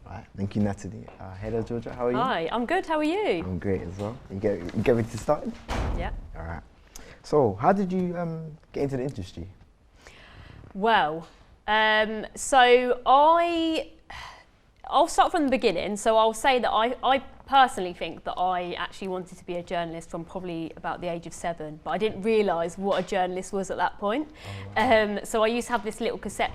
Right. Thank you, Natalie. Hello, Georgia. How are you? Hi, I'm good. How are you? I'm great as well. You get ready to start? Yeah. All right. So, how did you get into the industry? Well, so I'll start from the beginning. So I'll say that I personally think that I actually wanted to be a journalist from probably about the age of 7, but I didn't realise what a journalist was at that point. Oh, wow. So I used to have this little cassette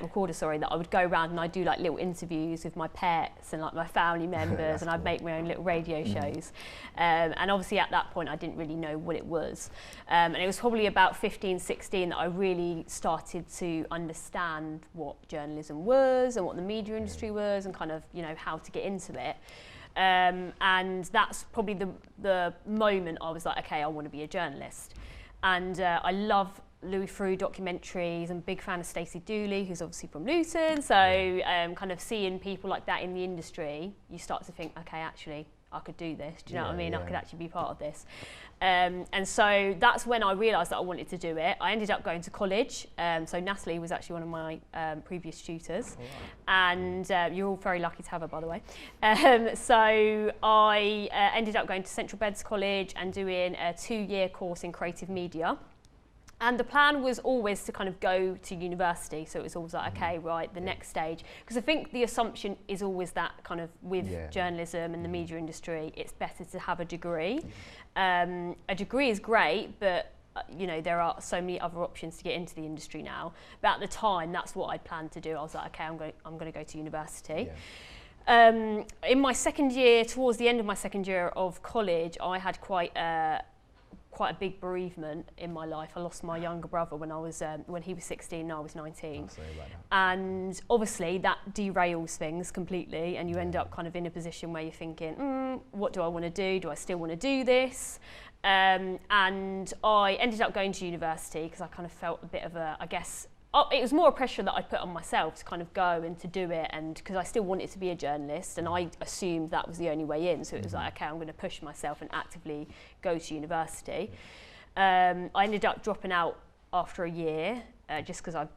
recorder, that I would go around and I'd do like little interviews with my pets and like my family members and I'd make my own little radio shows. And obviously at that point I didn't really know what it was. And it was probably about 15, 16 that I really started to understand what journalism was and what the media industry was and kind of, how to get into it. And that's probably the moment I was like, okay, I want to be a journalist. And I love Louis Theroux documentaries. I'm a big fan of Stacey Dooley, who's obviously from Luton. So kind of seeing people like that in the industry, you start to think, okay, actually, I could do this. Do you know what I mean? I could actually be part of this. And so that's when I realised that I wanted to do it. I ended up going to college. So Natalie was actually one of my previous tutors. Oh, wow. And you're all very lucky to have her, by the way. So I ended up going to Central Beds College and doing a 2-year course in creative media. And the plan was always to kind of go to university. So it was always like, okay, right, the next stage. Because I think the assumption is always that kind of with journalism and the media industry, it's better to have a degree. A degree is great, but there are so many other options to get into the industry now. But at the time, that's what I'd planned to do. I was like, okay, I'm going to go to university. Yeah. In my second year, towards the end of my second year of college, I had quite a big bereavement in my life. I lost my younger brother when he was 16 and I was 19. And obviously that derails things completely and you end up kind of in a position where you're thinking, what do I want to do? Do I still want to do this? And I ended up going to university because I kind of felt a bit of it was more a pressure that I put on myself to kind of go and to do it, and because I still wanted to be a journalist and I assumed that was the only way in, so it was like, okay, I'm going to push myself and actively go to university. I ended up dropping out after a year just because I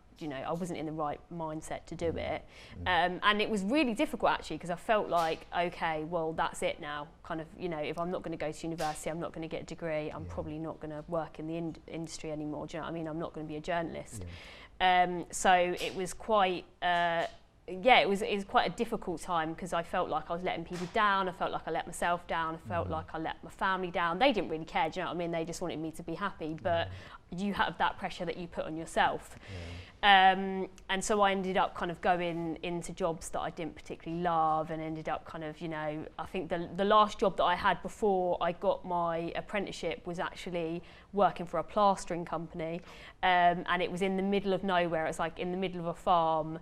wasn't in the right mindset to do it. And it was really difficult actually because I felt like, okay, well that's it now. Kind of, if I'm not going to go to university, I'm not going to get a degree, I'm probably not going to work in the industry anymore. Do you know what I mean? I'm not going to be a journalist. So it was quite, it was quite a difficult time because I felt like I was letting people down. I felt like I let myself down. I felt like I let my family down. They didn't really care, do you know what I mean? They just wanted me to be happy, but you have that pressure that you put on yourself. And so I ended up kind of going into jobs that I didn't particularly love and ended up kind of, I think the last job that I had before I got my apprenticeship was actually working for a plastering company. And it was in the middle of nowhere. It's like in the middle of a farm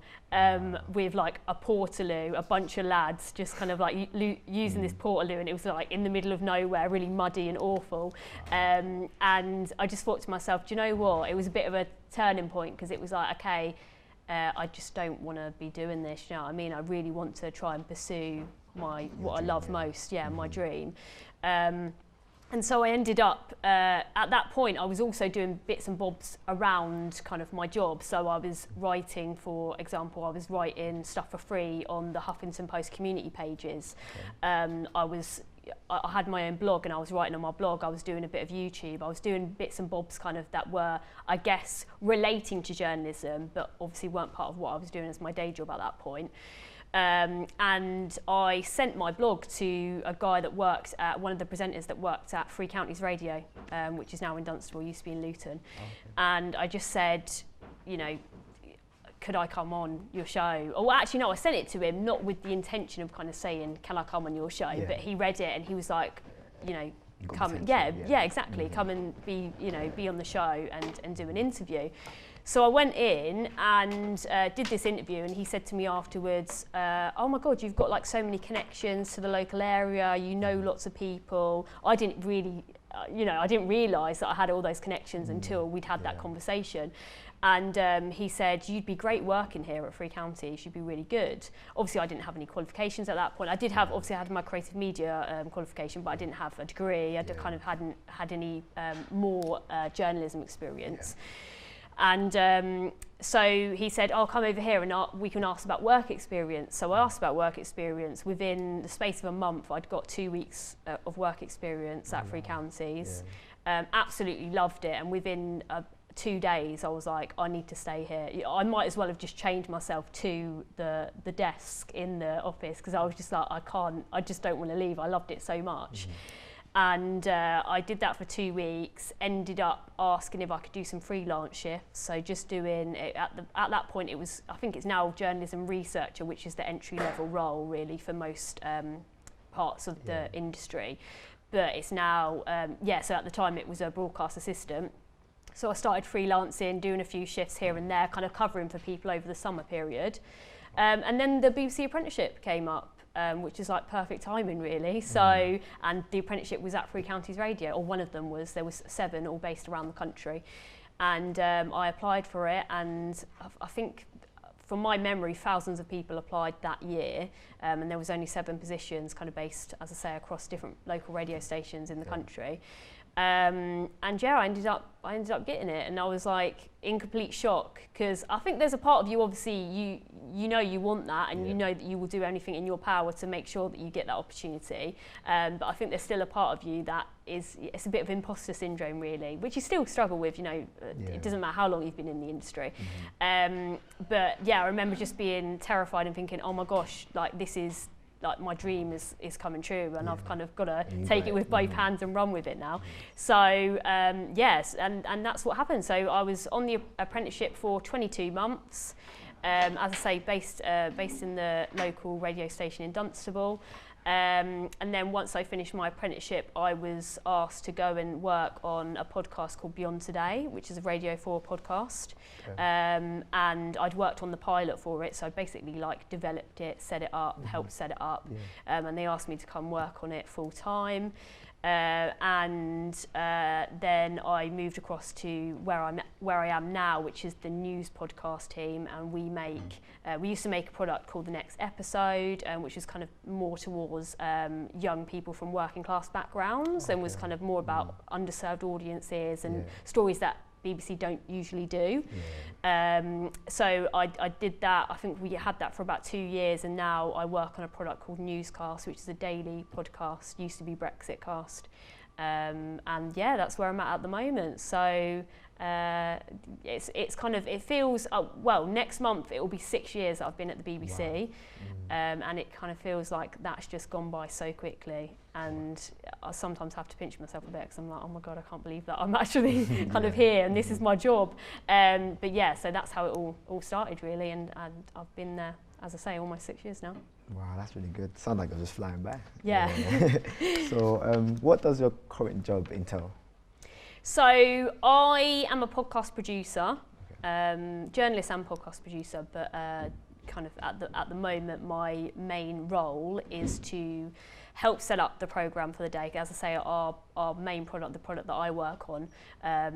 with like a portaloo, a bunch of lads just kind of like using this portaloo, and it was like in the middle of nowhere, really muddy and awful. And I just thought to myself, do you know what? It was a bit of a turning point because it was like, okay, I just don't want to be doing this, you know what I mean? I really want to try and pursue what I love most, my dream. And so I ended up, at that point, I was also doing bits and bobs around kind of my job. So I was writing, for example, I was writing stuff for free on the Huffington Post community pages. I had my own blog and I was writing on my blog. I was doing a bit of YouTube. I was doing bits and bobs kind of that were, I guess, relating to journalism, but obviously weren't part of what I was doing as my day job at that point. And I sent my blog to a guy that worked at, one of the presenters that worked at Three Counties Radio, which is now in Dunstable, used to be in Luton. Okay. And I just said, could I come on your show? Or actually, no, I sent it to him, not with the intention of kind of saying, can I come on your show? Yeah. But he read it and he was like, come, exactly. Come and be on the show and do an interview. So I went in and did this interview, and he said to me afterwards, oh my God, you've got like so many connections to the local area, you know lots of people. I didn't really, I didn't realise that I had all those connections until we'd had that conversation. And he said, you'd be great working here at Three Counties, you'd be really good. Obviously, I didn't have any qualifications at that point. I had my creative media qualification, but I didn't have a degree. I kind of hadn't had any more journalism experience. Yeah. And so he said, "I'll come over here and we can ask about work experience." So I asked about work experience. Within the space of a month, I'd got 2 weeks of work experience at 3 counties. Absolutely loved it. And within 2 days, I was like, I need to stay here. I might as well have just changed myself to the desk in the office, because I was just like, I just don't want to leave. I loved it so much. And I did that for 2 weeks, ended up asking if I could do some freelance shifts. So just doing it at that point, it was, I think it's now journalism researcher, which is the entry level role really for most parts of the industry. But it's now, so at the time it was a broadcast assistant. So I started freelancing, doing a few shifts here and there, kind of covering for people over the summer period. And then the BBC Apprenticeship came up. Which is like perfect timing really. So, and the apprenticeship was at 3 Counties Radio, or one of them was. There was 7 all based around the country, and I applied for it, and I think from my memory thousands of people applied that year, and there was only 7 positions kind of based, as I say, across different local radio stations in the country. And yeah, I ended up getting it, and I was like in complete shock, because I think there's a part of you, obviously you know you want that, and you know that you will do anything in your power to make sure that you get that opportunity, but I think there's still a part of you that it's a bit of imposter syndrome really, which you still struggle with, it doesn't matter how long you've been in the industry. But yeah, I remember just being terrified and thinking, oh my gosh, like this is like my dream is coming true, and I've kind of got to take it with both hands and run with it now. So yes, and that's what happened. So I was on the apprenticeship for 22 months, as I say, based in the local radio station in Dunstable. And then once I finished my apprenticeship, I was asked to go and work on a podcast called Beyond Today, which is a Radio 4 podcast. And I'd worked on the pilot for it, so I basically like developed it, set it up, helped set it up. And they asked me to come work on it full time. And then I moved across to where I am now, which is the news podcast team, and we used to make a product called The Next Episode, which is kind of more towards young people from working class backgrounds, and was kind of more about underserved audiences and stories that BBC don't usually do. So I did that. I think we had that for about 2 years, and now I work on a product called Newscast, which is a daily podcast, used to be Brexitcast. And yeah, that's where I'm at the moment. So it's kind of, it feels, well, next month it will be 6 years that I've been at the BBC. And it kind of feels like that's just gone by so quickly, and I sometimes have to pinch myself a bit, because I'm like, oh my god, I can't believe that I'm actually kind of here and this is my job. But yeah, so that's how it all started really, and I've been there, as I say, almost 6 years now. Wow, that's really good. Sounds like I was just flying by. Yeah. So what does your current job entail? So I am a podcast producer, journalist and podcast producer, but kind of at the moment my main role is to help set up the programme for the day. As I say, our main product, the product that I work on,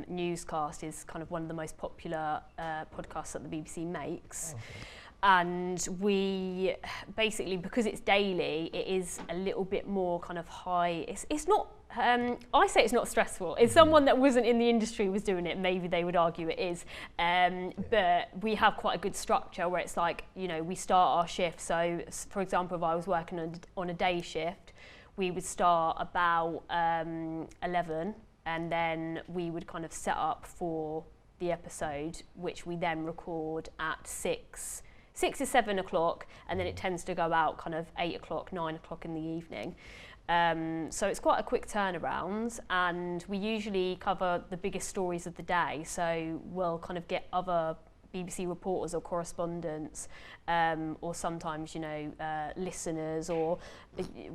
Newscast, is kind of one of the most popular podcasts that the BBC makes. And we basically, because it's daily, it is a little bit more kind of high. It's not, I say it's not stressful. If someone that wasn't in the industry was doing it, maybe they would argue it is. But we have quite a good structure where it's like, we start our shift. So for example, if I was working on a day shift, we would start about 11, and then we would kind of set up for the episode, which we then record at 6 to 7 o'clock, and then it tends to go out kind of 8 o'clock, 9 o'clock in the evening. So it's quite a quick turnaround, and we usually cover the biggest stories of the day. So we'll kind of get other BBC reporters or correspondents, or sometimes, listeners, or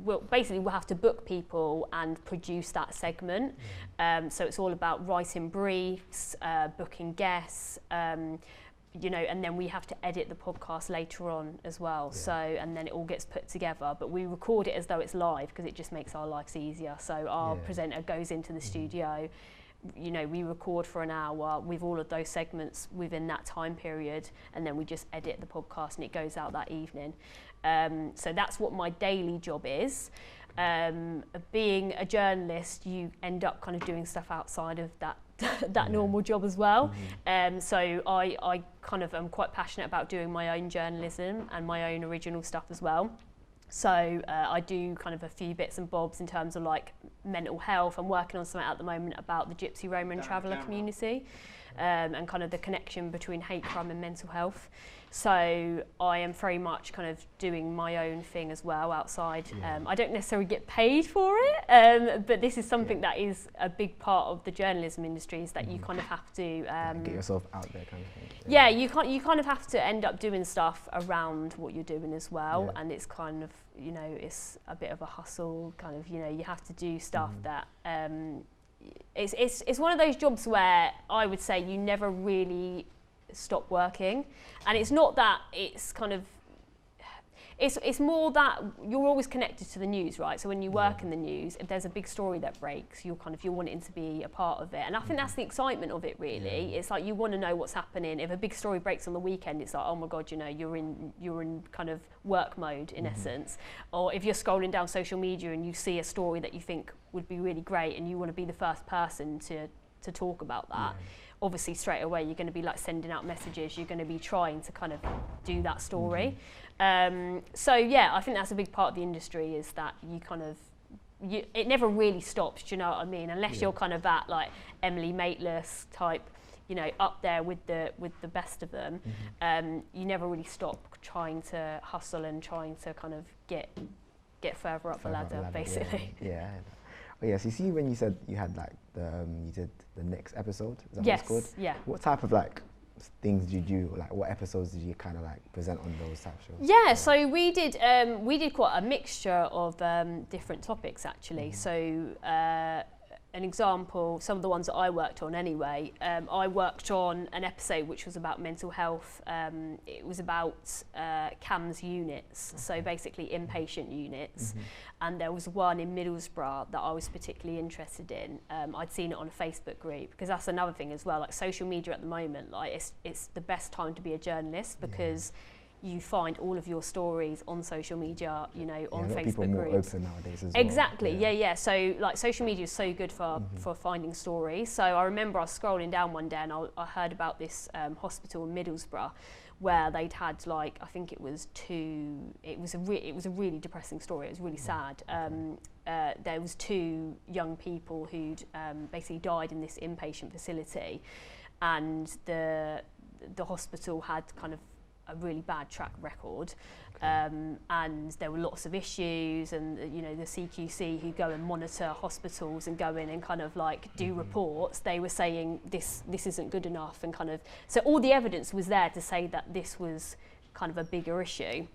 we'll have to book people and produce that segment. So it's all about writing briefs, booking guests, and then we have to edit the podcast later on as well. So, and then it all gets put together, but we record it as though it's live, because it just makes our lives easier. So our presenter goes into the studio, we record for an hour with all of those segments within that time period, and then we just edit the podcast and it goes out that evening. So that's what my daily job is. Being a journalist, you end up kind of doing stuff outside of that that normal job as well. So I kind of am quite passionate about doing my own journalism and my own original stuff as well. So I do kind of a few bits and bobs in terms of like mental health. I'm working on something at the moment about the Gypsy Roma and Traveller community, and kind of the connection between hate crime and mental health. So I am very much kind of doing my own thing as well outside. I don't necessarily get paid for it, but this is something that is a big part of the journalism industry, is that you kind of have to get yourself out there, kind of thing. Yeah, you kind of have to end up doing stuff around what you're doing as well, and it's kind of, you know, it's a bit of a hustle, kind of, you know, you have to do stuff that it's one of those jobs where I would say you never really stop working, and it's not that it's kind of it's more that you're always connected to the news, right? So when you work in the news, if there's a big story that breaks, you're wanting to be a part of it, and I think that's the excitement of it, really. It's like you want to know what's happening. If a big story breaks on the weekend, it's like, oh my god, you know, you're in kind of work mode in essence. Or if you're scrolling down social media and you see a story that you think would be really great, and you want to be the first person to talk about that. Obviously straight away you're going to be like sending out messages, you're going to be trying to kind of do that story. So yeah, I think that's a big part of the industry, is that you kind of, it never really stops, do you know what I mean? Unless you're kind of that like Emily Maitlis type, you know, up there with the best of them, you never really stop trying to hustle and trying to kind of get further up the ladder, basically. Yeah. Oh yes, you see when you said you had like you did the next episode, is that yes, what it's called? Yeah. What type of like things did you do, like what episodes did you kind of like present on those type of shows? Yeah, so we did quite a mixture of different topics actually. So an example, some of the ones that I worked on anyway, I worked on an episode which was about mental health. It was about CAMS units, so basically inpatient units. And there was one in Middlesbrough that I was particularly interested in. I'd seen it on a Facebook group, because that's another thing as well, like social media at the moment, like it's the best time to be a journalist, because you find all of your stories on social media, you know, on Facebook people more groups. Open nowadays as exactly, well. yeah. So like social media is so good for finding stories. So I remember I was scrolling down one day and I heard about this hospital in Middlesbrough, where they'd had like, I think it was it was a really depressing story. It was really sad. There was 2 young people who'd basically died in this inpatient facility, and the hospital had kind of a really bad track record, and there were lots of issues, and you know, the CQC who go and monitor hospitals and go in and kind of like do reports, they were saying this isn't good enough, and kind of, so all the evidence was there to say that this was kind of a bigger issue.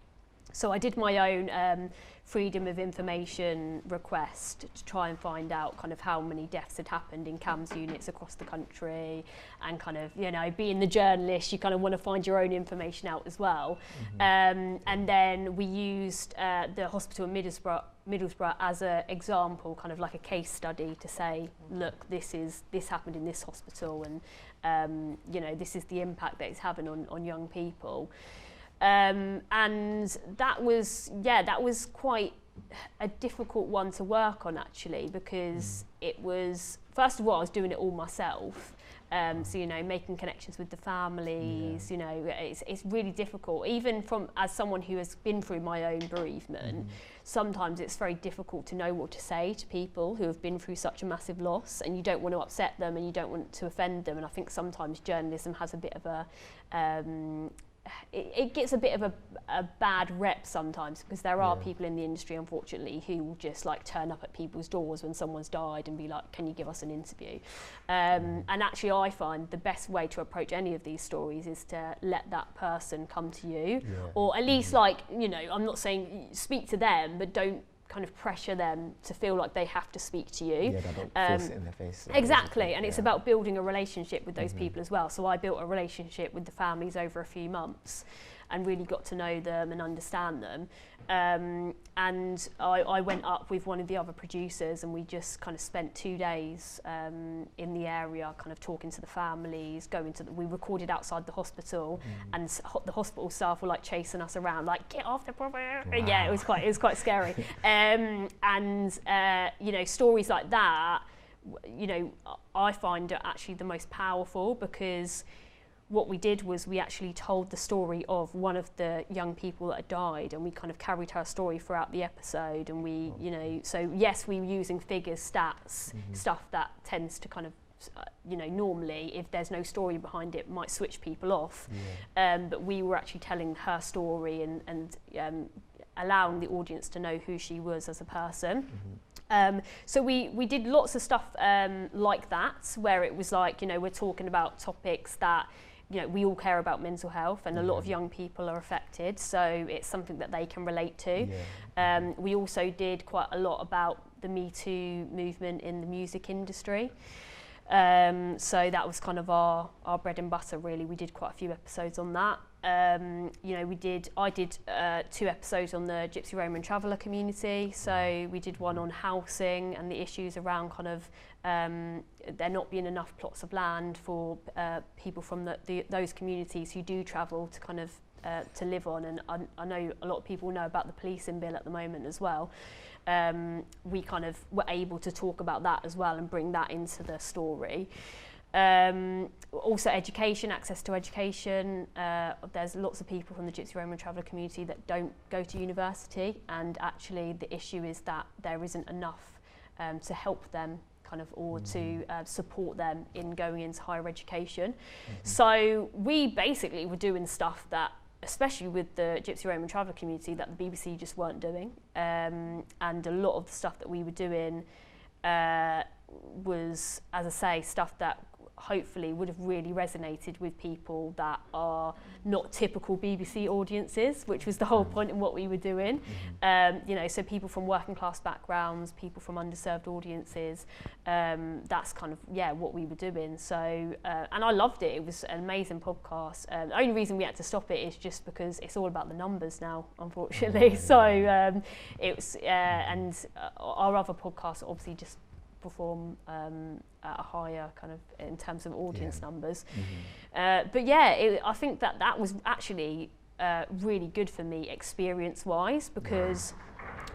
So I did my own freedom of information request to try and find out kind of how many deaths had happened in CAMS units across the country, and kind of, you know, being the journalist, you kind of want to find your own information out as well. And then we used the hospital in Middlesbrough as an example, kind of like a case study, to say, look, this happened in this hospital, and you know, this is the impact that it's having on young people. And that was quite a difficult one to work on actually, because it was, first of all, I was doing it all myself. So, you know, making connections with the families, you know, it's really difficult. Even as someone who has been through my own bereavement, sometimes it's very difficult to know what to say to people who have been through such a massive loss, and you don't want to upset them and you don't want to offend them. And I think sometimes journalism has a bit of a, it gets a bit of a bad rep sometimes, because there are people in the industry, unfortunately, who will just like turn up at people's doors when someone's died and be like, can you give us an interview? And actually I find the best way to approach any of these stories is to let that person come to you, or at least like, you know, I'm not saying speak to them, but don't kind of pressure them to feel like they have to speak to you. Yeah, don't force it in their face. Exactly, and it's about building a relationship with those people as well. So I built a relationship with the families over a few months, and really got to know them and understand them. And I went up with one of the other producers, and we just kind of spent 2 days in the area, kind of talking to the families, we recorded outside the hospital, and the hospital staff were like chasing us around, like, get off the property. Wow. Yeah, it was quite scary. You know, stories like that, you know, I find are actually the most powerful, because what we did was we actually told the story of one of the young people that had died, and we kind of carried her story throughout the episode. And we, you know, so yes, we were using figures, stats, stuff that tends to kind of, you know, normally if there's no story behind it might switch people off. But we were actually telling her story and allowing the audience to know who she was as a person. So we did lots of stuff like that, where it was like, you know, we're talking about topics that, you know, we all care about mental health, and a lot of young people are affected, so it's something that they can relate to. We also did quite a lot about the Me Too movement in the music industry. So that was kind of our bread and butter, really. We did quite a few episodes on that. You know, I did 2 episodes on the Gypsy Roman traveller community. So we did one on housing and the issues around kind of there not being enough plots of land for people from those communities who do travel to kind of to live on. And I know a lot of people know about the policing bill at the moment as well. We kind of were able to talk about that as well and bring that into the story. Also education, access to education. There's lots of people from the Gypsy Roman traveller community that don't go to university, and actually the issue is that there isn't enough to help them kind of, or to support them in going into higher education. So we basically were doing stuff that, especially with the Gypsy Roman traveller community, that the BBC just weren't doing. And a lot of the stuff that we were doing was, as I say, stuff that hopefully would have really resonated with people that are not typical BBC audiences, which was the whole point in what we were doing. You know, so people from working class backgrounds, people from underserved audiences, that's kind of, what we were doing. So, and I loved it. It was an amazing podcast. The only reason we had to stop it is just because it's all about the numbers now, unfortunately. So it was, and our other podcasts obviously just perform at a higher kind of in terms of audience numbers. But I think that was actually really good for me experience-wise, because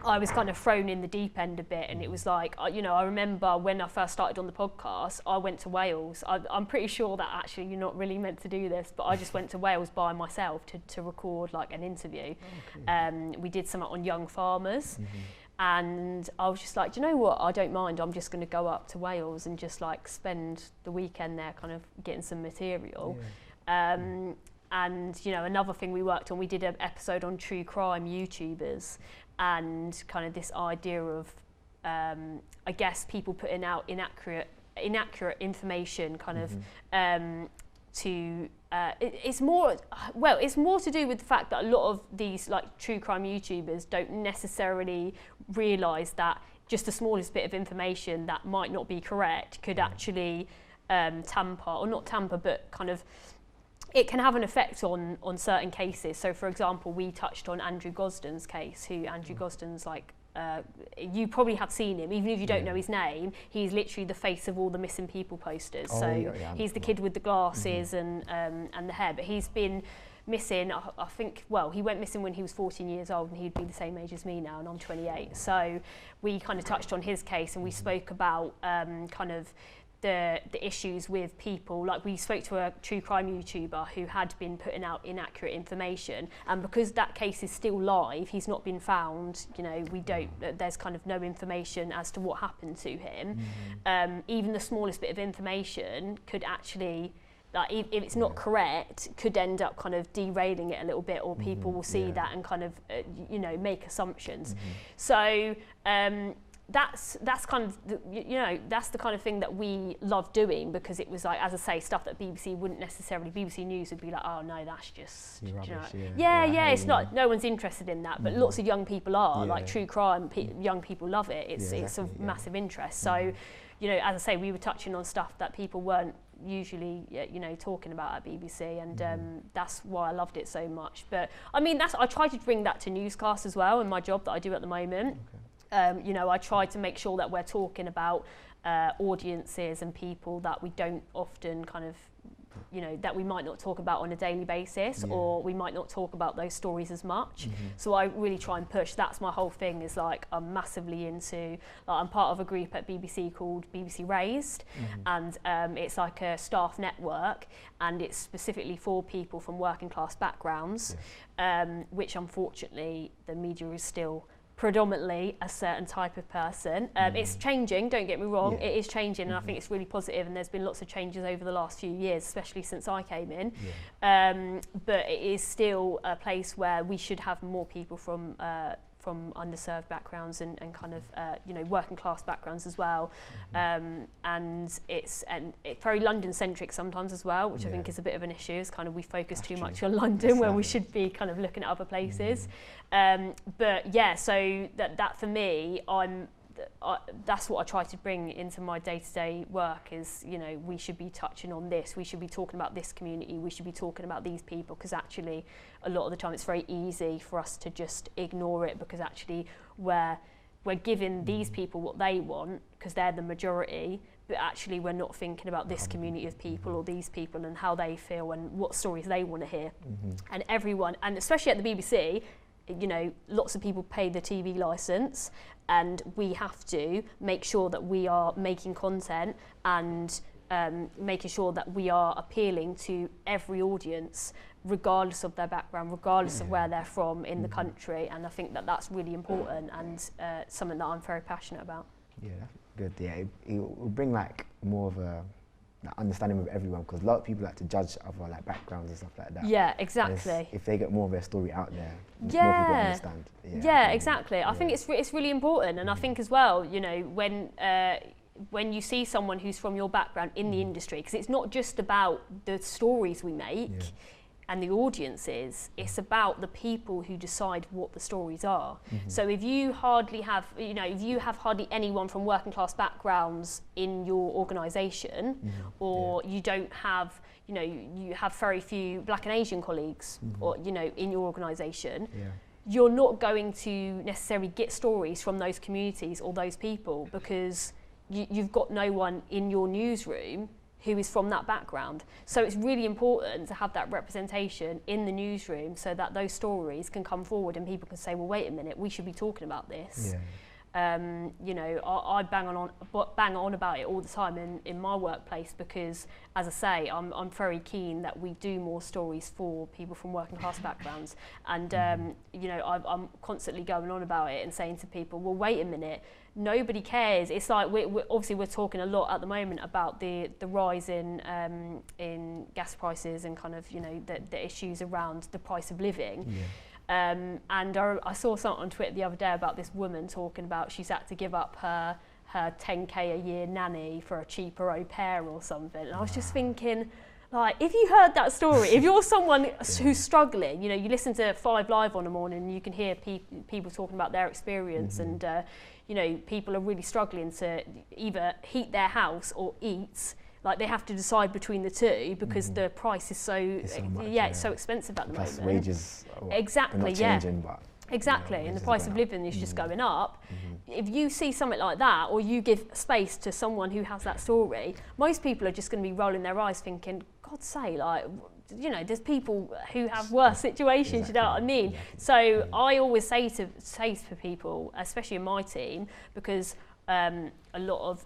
I was kind of thrown in the deep end a bit, and it was like, you know, I remember when I first started on the podcast, I went to Wales. I'm pretty sure that actually you're not really meant to do this, but I just went to Wales by myself to record like an interview. We did something on young farmers. And I was just like, do you know what, I don't mind, I'm just going to go up to Wales and just like spend the weekend there kind of getting some material. And, you know, another thing we worked on, we did an episode on true crime YouTubers, and kind of this idea of, I guess, people putting out inaccurate information kind of it's more to do with the fact that a lot of these like true crime YouTubers don't necessarily realise that just the smallest bit of information that might not be correct could actually tamper, or not tamper, but kind of it can have an effect on certain cases. So for example, we touched on Andrew Gosden's case, who Andrew Gosden's like, you probably have seen him, even if you don't know his name. He's literally the face of all the missing people posters. He's the kid with the glasses and the hair, but he's been missing, I think, well, he went missing when he was 14 years old, and he'd be the same age as me now, and I'm 28. So we kind of touched on his case, and we spoke about kind of the issues with people. Like, we spoke to a true crime YouTuber who had been putting out inaccurate information, and because that case is still live, he's not been found, you know, there's kind of no information as to what happened to him. Even the smallest bit of information could actually, like, if it's not correct, could end up kind of derailing it a little bit, or people will see that and kind of you know, make assumptions. So that's kind of that's the kind of thing that we love doing, because it was like, as I say, stuff that BBC wouldn't necessarily, BBC News would be like, oh no, that's just rubbish, it's not, no one's interested in that, but lots of young people are, like true crime, young people love it, it's of massive interest. So you know, as I say, we were touching on stuff that people weren't usually, you know, talking about at BBC, and that's why I loved it so much. But I mean, I try to bring that to newscasts as well in my job that I do at the moment. You know, I try to make sure that we're talking about audiences and people that we don't often kind of you know, that we might not talk about on a daily basis, or we might not talk about those stories as much. So I really try and push. That's my whole thing, is like I'm massively into, like, I'm part of a group at BBC called BBC Raised, and it's like a staff network, and it's specifically for people from working class backgrounds, which unfortunately the media is still predominantly a certain type of person. It's changing, don't get me wrong, it is changing, and I think it's really positive, and there's been lots of changes over the last few years, especially since I came in. But it is still a place where we should have more people from underserved backgrounds and kind of you know, working class backgrounds as well. And it's very London centric sometimes as well, which I think is a bit of an issue. It's kind of, we focus too much on London when we should be kind of looking at other places. But yeah, so that for me, that's what I try to bring into my day-to-day work, is, you know, we should be touching on this, we should be talking about this community, we should be talking about these people, because actually a lot of the time it's very easy for us to just ignore it, because actually we're giving these people what they want because they're the majority, but actually we're not thinking about this community of people or these people and how they feel and what stories they want to hear. And everyone, and especially at the BBC, you know, lots of people pay the TV licence, and we have to make sure that we are making content and making sure that we are appealing to every audience, regardless of their background, regardless of where they're from in the country. And I think that that's really important, and something that I'm very passionate about. Yeah, that's good. Yeah, it will bring like more of a understanding with everyone, because a lot of people like to judge other like backgrounds and stuff like that. Yeah, exactly. If they get more of their story out there, more people understand. Yeah, exactly. I think it's really important, and I think as well, you know, when you see someone who's from your background in the industry, because it's not just about the stories we make and the audiences, it's about the people who decide what the stories are. So if you hardly have, you know, if you have hardly anyone from working class backgrounds in your organisation, or you don't have, you know, you have very few Black and Asian colleagues, or, you know, in your organisation, you're not going to necessarily get stories from those communities or those people, because you've got no one in your newsroom who is from that background. So it's really important to have that representation in the newsroom, so that those stories can come forward and people can say, well, wait a minute, we should be talking about this. You know, I bang on about it all the time in my workplace, because, as I say, I'm very keen that we do more stories for people from working class backgrounds. And you know, I'm constantly going on about it and saying to people, well, wait a minute, nobody cares. It's like we're talking a lot at the moment about the rise in gas prices and kind of, you know, the issues around the price of living. And I saw something on Twitter the other day about this woman talking about she's had to give up her 10k a year nanny for a cheaper au pair or something. And I was just thinking, like, if you heard that story, if you're someone who's struggling, you know, you listen to 5 Live on the morning and you can hear people talking about their experience, and you know, people are really struggling to either heat their house or eat. Like, they have to decide between the two, because the price is it's so expensive at the moment. Wages exactly, not changing, but exactly, and the price of living is just going up. If you see something like that, or you give space to someone who has that story, most people are just going to be rolling their eyes thinking, God's sake, like, you know, there's people who have worse situations, you know what I mean? So I always say to people, especially in my team, because a lot of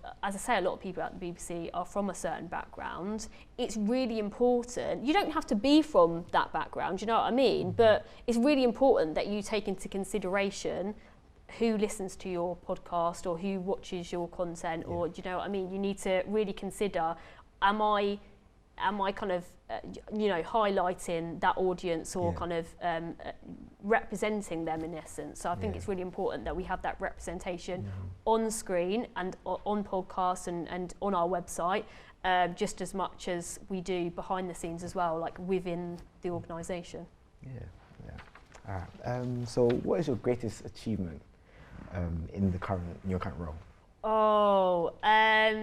people at the BBC are from a certain background. It's really important. You don't have to be from that background, you know what I mean? But it's really important that you take into consideration who listens to your podcast or who watches your content, or, do you know what I mean? You need to really consider, am I kind of, you know, highlighting that audience, or kind of representing them in essence. So I think it's really important that we have that representation on screen and on podcasts and on our website, just as much as we do behind the scenes as well, like within the organisation. All right. So what is your greatest achievement in your current role?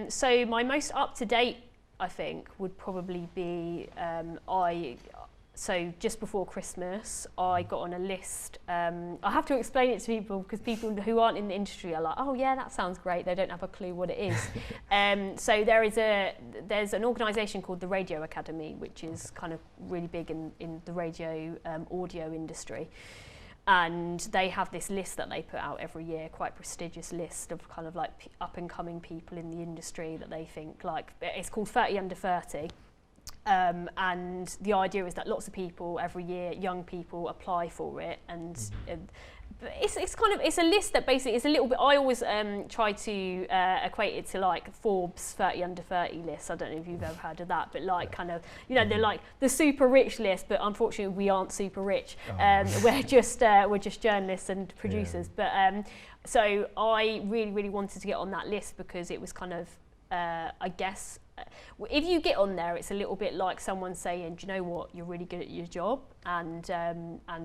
So my most up-to-date, I think, would probably be so just before Christmas, I got on a list. I have to explain it to people because people who aren't in the industry are like, oh yeah, that sounds great. They don't have a clue what it is. So there's an organisation called the Radio Academy, which is kind of really big in the radio audio industry. And they have this list that they put out every year, quite prestigious list of kind of like up and coming people in the industry that they think like, it's called 30 Under 30. And the idea is that lots of people every year, young people, apply for it, and it's a list that basically is a little bit. I always try to equate it to like Forbes 30 Under 30 list. I don't know if you've ever heard of that, but like kind of, you know, they're like the super rich list, but unfortunately we aren't super rich. We're just journalists and producers. But so I really wanted to get on that list because it was kind of I guess. If you get on there, it's a little bit like someone saying, do you know what, you're really good at your job, and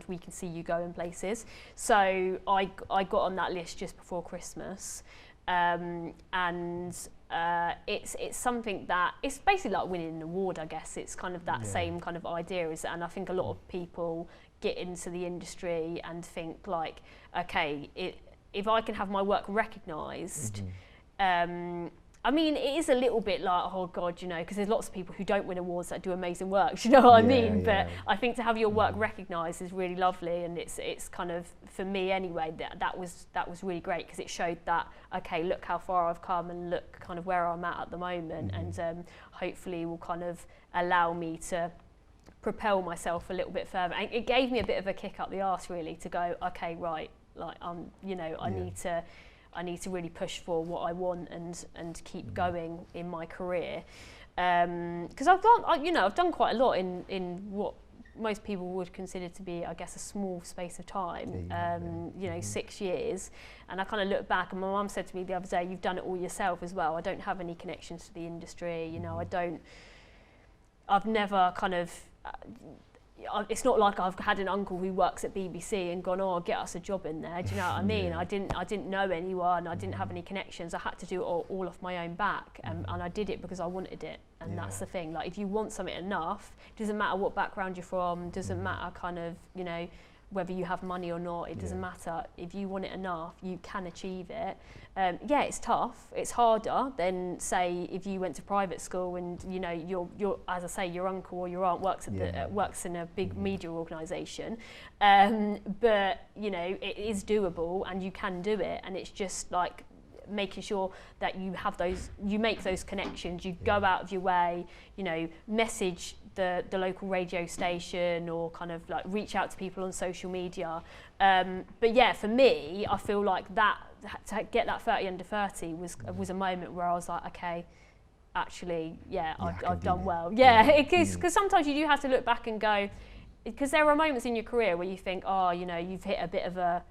we can see you going places. So I got on that list just before Christmas, and it's something that, it's basically like winning an award, I guess. It's kind of that same kind of idea, and I think a lot of people get into the industry and think like, okay, if I can have my work recognised, I mean, it is a little bit like, oh God, you know, because there's lots of people who don't win awards that do amazing work, do you know what I mean? But I think to have your work recognised is really lovely, and it's kind of, for me anyway, that was really great, because it showed that, okay, look how far I've come, and look kind of where I'm at the moment, and hopefully will kind of allow me to propel myself a little bit further. And it gave me a bit of a kick up the arse, really, to go, okay, right, like you know, I need to really push for what I want and keep going in my career, because I've done quite a lot in what most people would consider to be, I guess, a small space of time. 6 years, and I kind of look back, and my mum said to me the other day, "You've done it all yourself as well. I don't have any connections to the industry. You know, I've never kind of." It's not like I've had an uncle who works at BBC and gone, oh, get us a job in there. Do you know what I mean? I didn't know anyone. I didn't have any connections. I had to do it all off my own back, and I did it because I wanted it. And that's the thing. Like, if you want something enough, it doesn't matter what background you're from. Doesn't matter kind of, you know, whether you have money or not. It doesn't matter. If you want it enough, you can achieve it. It's tough. It's harder than, say, if you went to private school and, you know, you're as I say, your uncle or your aunt works at works in a big media organisation. But you know, it is doable, and you can do it. And it's just like making sure that you make those connections. You go out of your way. You know, message the local radio station, or kind of like reach out to people on social media. But yeah, for me, I feel like that, to get that 30 Under 30 was a moment where I was like, okay, actually, I've done well. Because sometimes you do have to look back and go, because there are moments in your career where you think, oh, you know, you've hit a bit of a,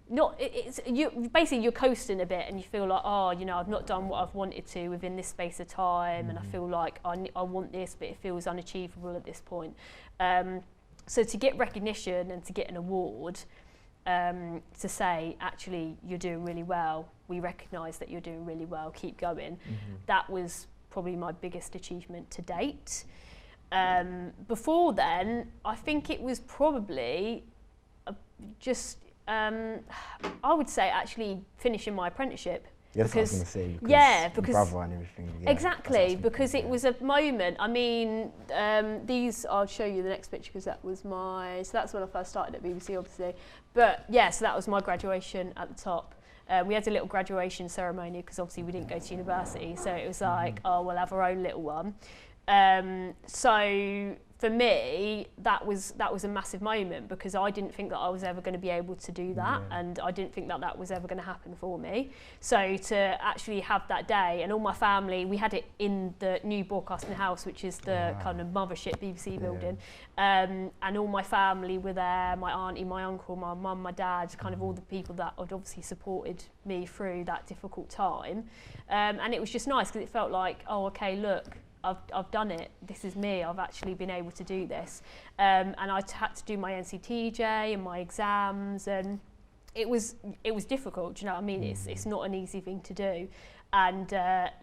you're coasting a bit, and you feel like, oh, you know, I've not done what I've wanted to within this space of time, and I feel like I want this, but it feels unachievable at this point. So to get recognition and to get an award, to say, actually, you're doing really well, we recognise that you're doing really well, keep going, that was probably my biggest achievement to date. Before then, I think it was probably I would say actually finishing my apprenticeship. Yeah, that's what I was going to say. Because your brother and everything. Yeah, exactly, because it was a moment. I mean, I'll show you the next picture, because that was so that's when I first started at BBC, obviously. But yeah, so that was my graduation at the top. We had a little graduation ceremony, because obviously we didn't go to university, so it was like, oh, we'll have our own little one. So for me, that was a massive moment, because I didn't think that I was ever going to be able to do that, and I didn't think that was ever going to happen for me. So to actually have that day, and all my family, we had it in the new broadcasting house, which is the kind of mothership BBC building, and all my family were there, my auntie, my uncle, my mum, my dad, kind of all the people that had obviously supported me through that difficult time. And it was just nice, because it felt like, oh, okay, look, I've done it. This is me. I've actually been able to do this. And I had to do my NCTJ and my exams, and it was difficult. Do you know what I mean? It's not an easy thing to do. And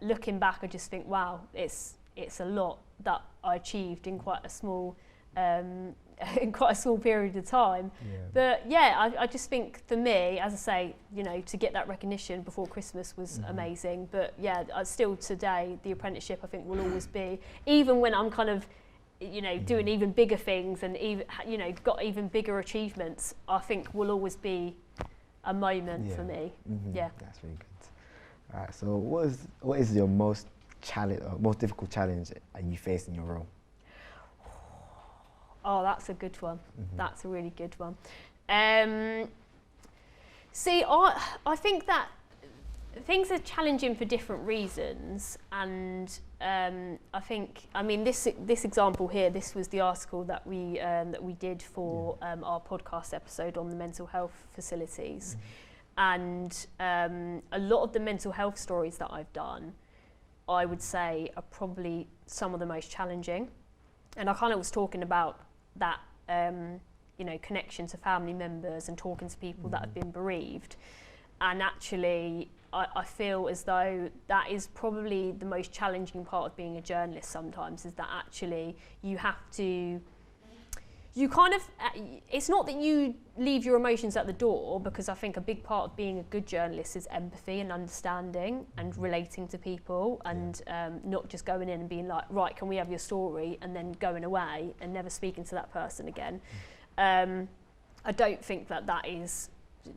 looking back, I just think, wow, it's a lot that I achieved in quite a small in quite a small period of time. But yeah, I just think for me, as I say, you know, to get that recognition before Christmas was amazing. But yeah, still today, the apprenticeship I think will always be, even when I'm kind of, you know, doing even bigger things and even, you know, got even bigger achievements, I think will always be a moment for me. Yeah, that's really good. All right, so what is your most difficult challenge you faced in your role? Oh, that's a good one. That's a really good one. See, I think that things are challenging for different reasons, and I think, I mean, this example here, this was the article that we did for our podcast episode on the mental health facilities, and a lot of the mental health stories that I've done, I would say, are probably some of the most challenging. And I kind of was talking about that, you know, connection to family members and talking to people that have been bereaved. And actually, I feel as though that is probably the most challenging part of being a journalist sometimes, is that actually you have to, you kind of, it's not that you leave your emotions at the door, because I think a big part of being a good journalist is empathy and understanding and relating to people, and not just going in and being like, right, can we have your story, and then going away and never speaking to that person again. I don't think that is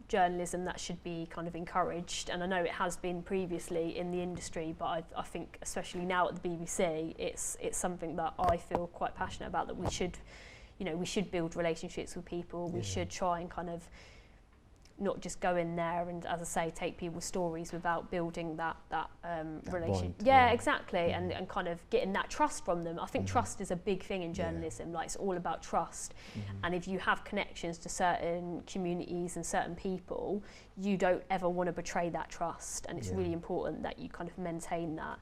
journalism that should be kind of encouraged, and I know it has been previously in the industry, but I think especially now at the BBC, it's something that I feel quite passionate about, that we should, you know, we should build relationships with people. We should try and kind of not just go in there and, as I say, take people's stories without building that relationship. Exactly, and kind of getting that trust from them. I think trust is a big thing in journalism. Like, it's all about trust. And if you have connections to certain communities and certain people, you don't ever want to betray that trust. And it's really important that you kind of maintain that.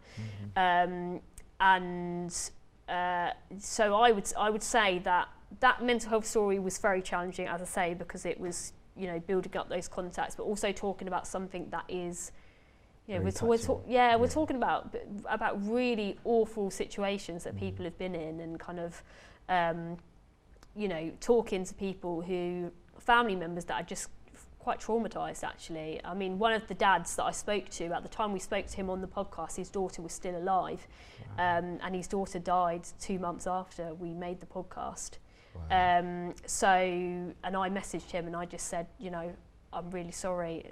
So I would say that mental health story was very challenging, as I say, because it was, you know, building up those contacts, but also talking about something that is, you know, we're talking about really awful situations that people have been in, and kind of, you know, talking to people family members that are just quite traumatised, actually. I mean, one of the dads that I spoke to, at the time we spoke to him on the podcast, his daughter was still alive, and his daughter died 2 months after we made the podcast. So, and I messaged him and I just said, you know, I'm really sorry.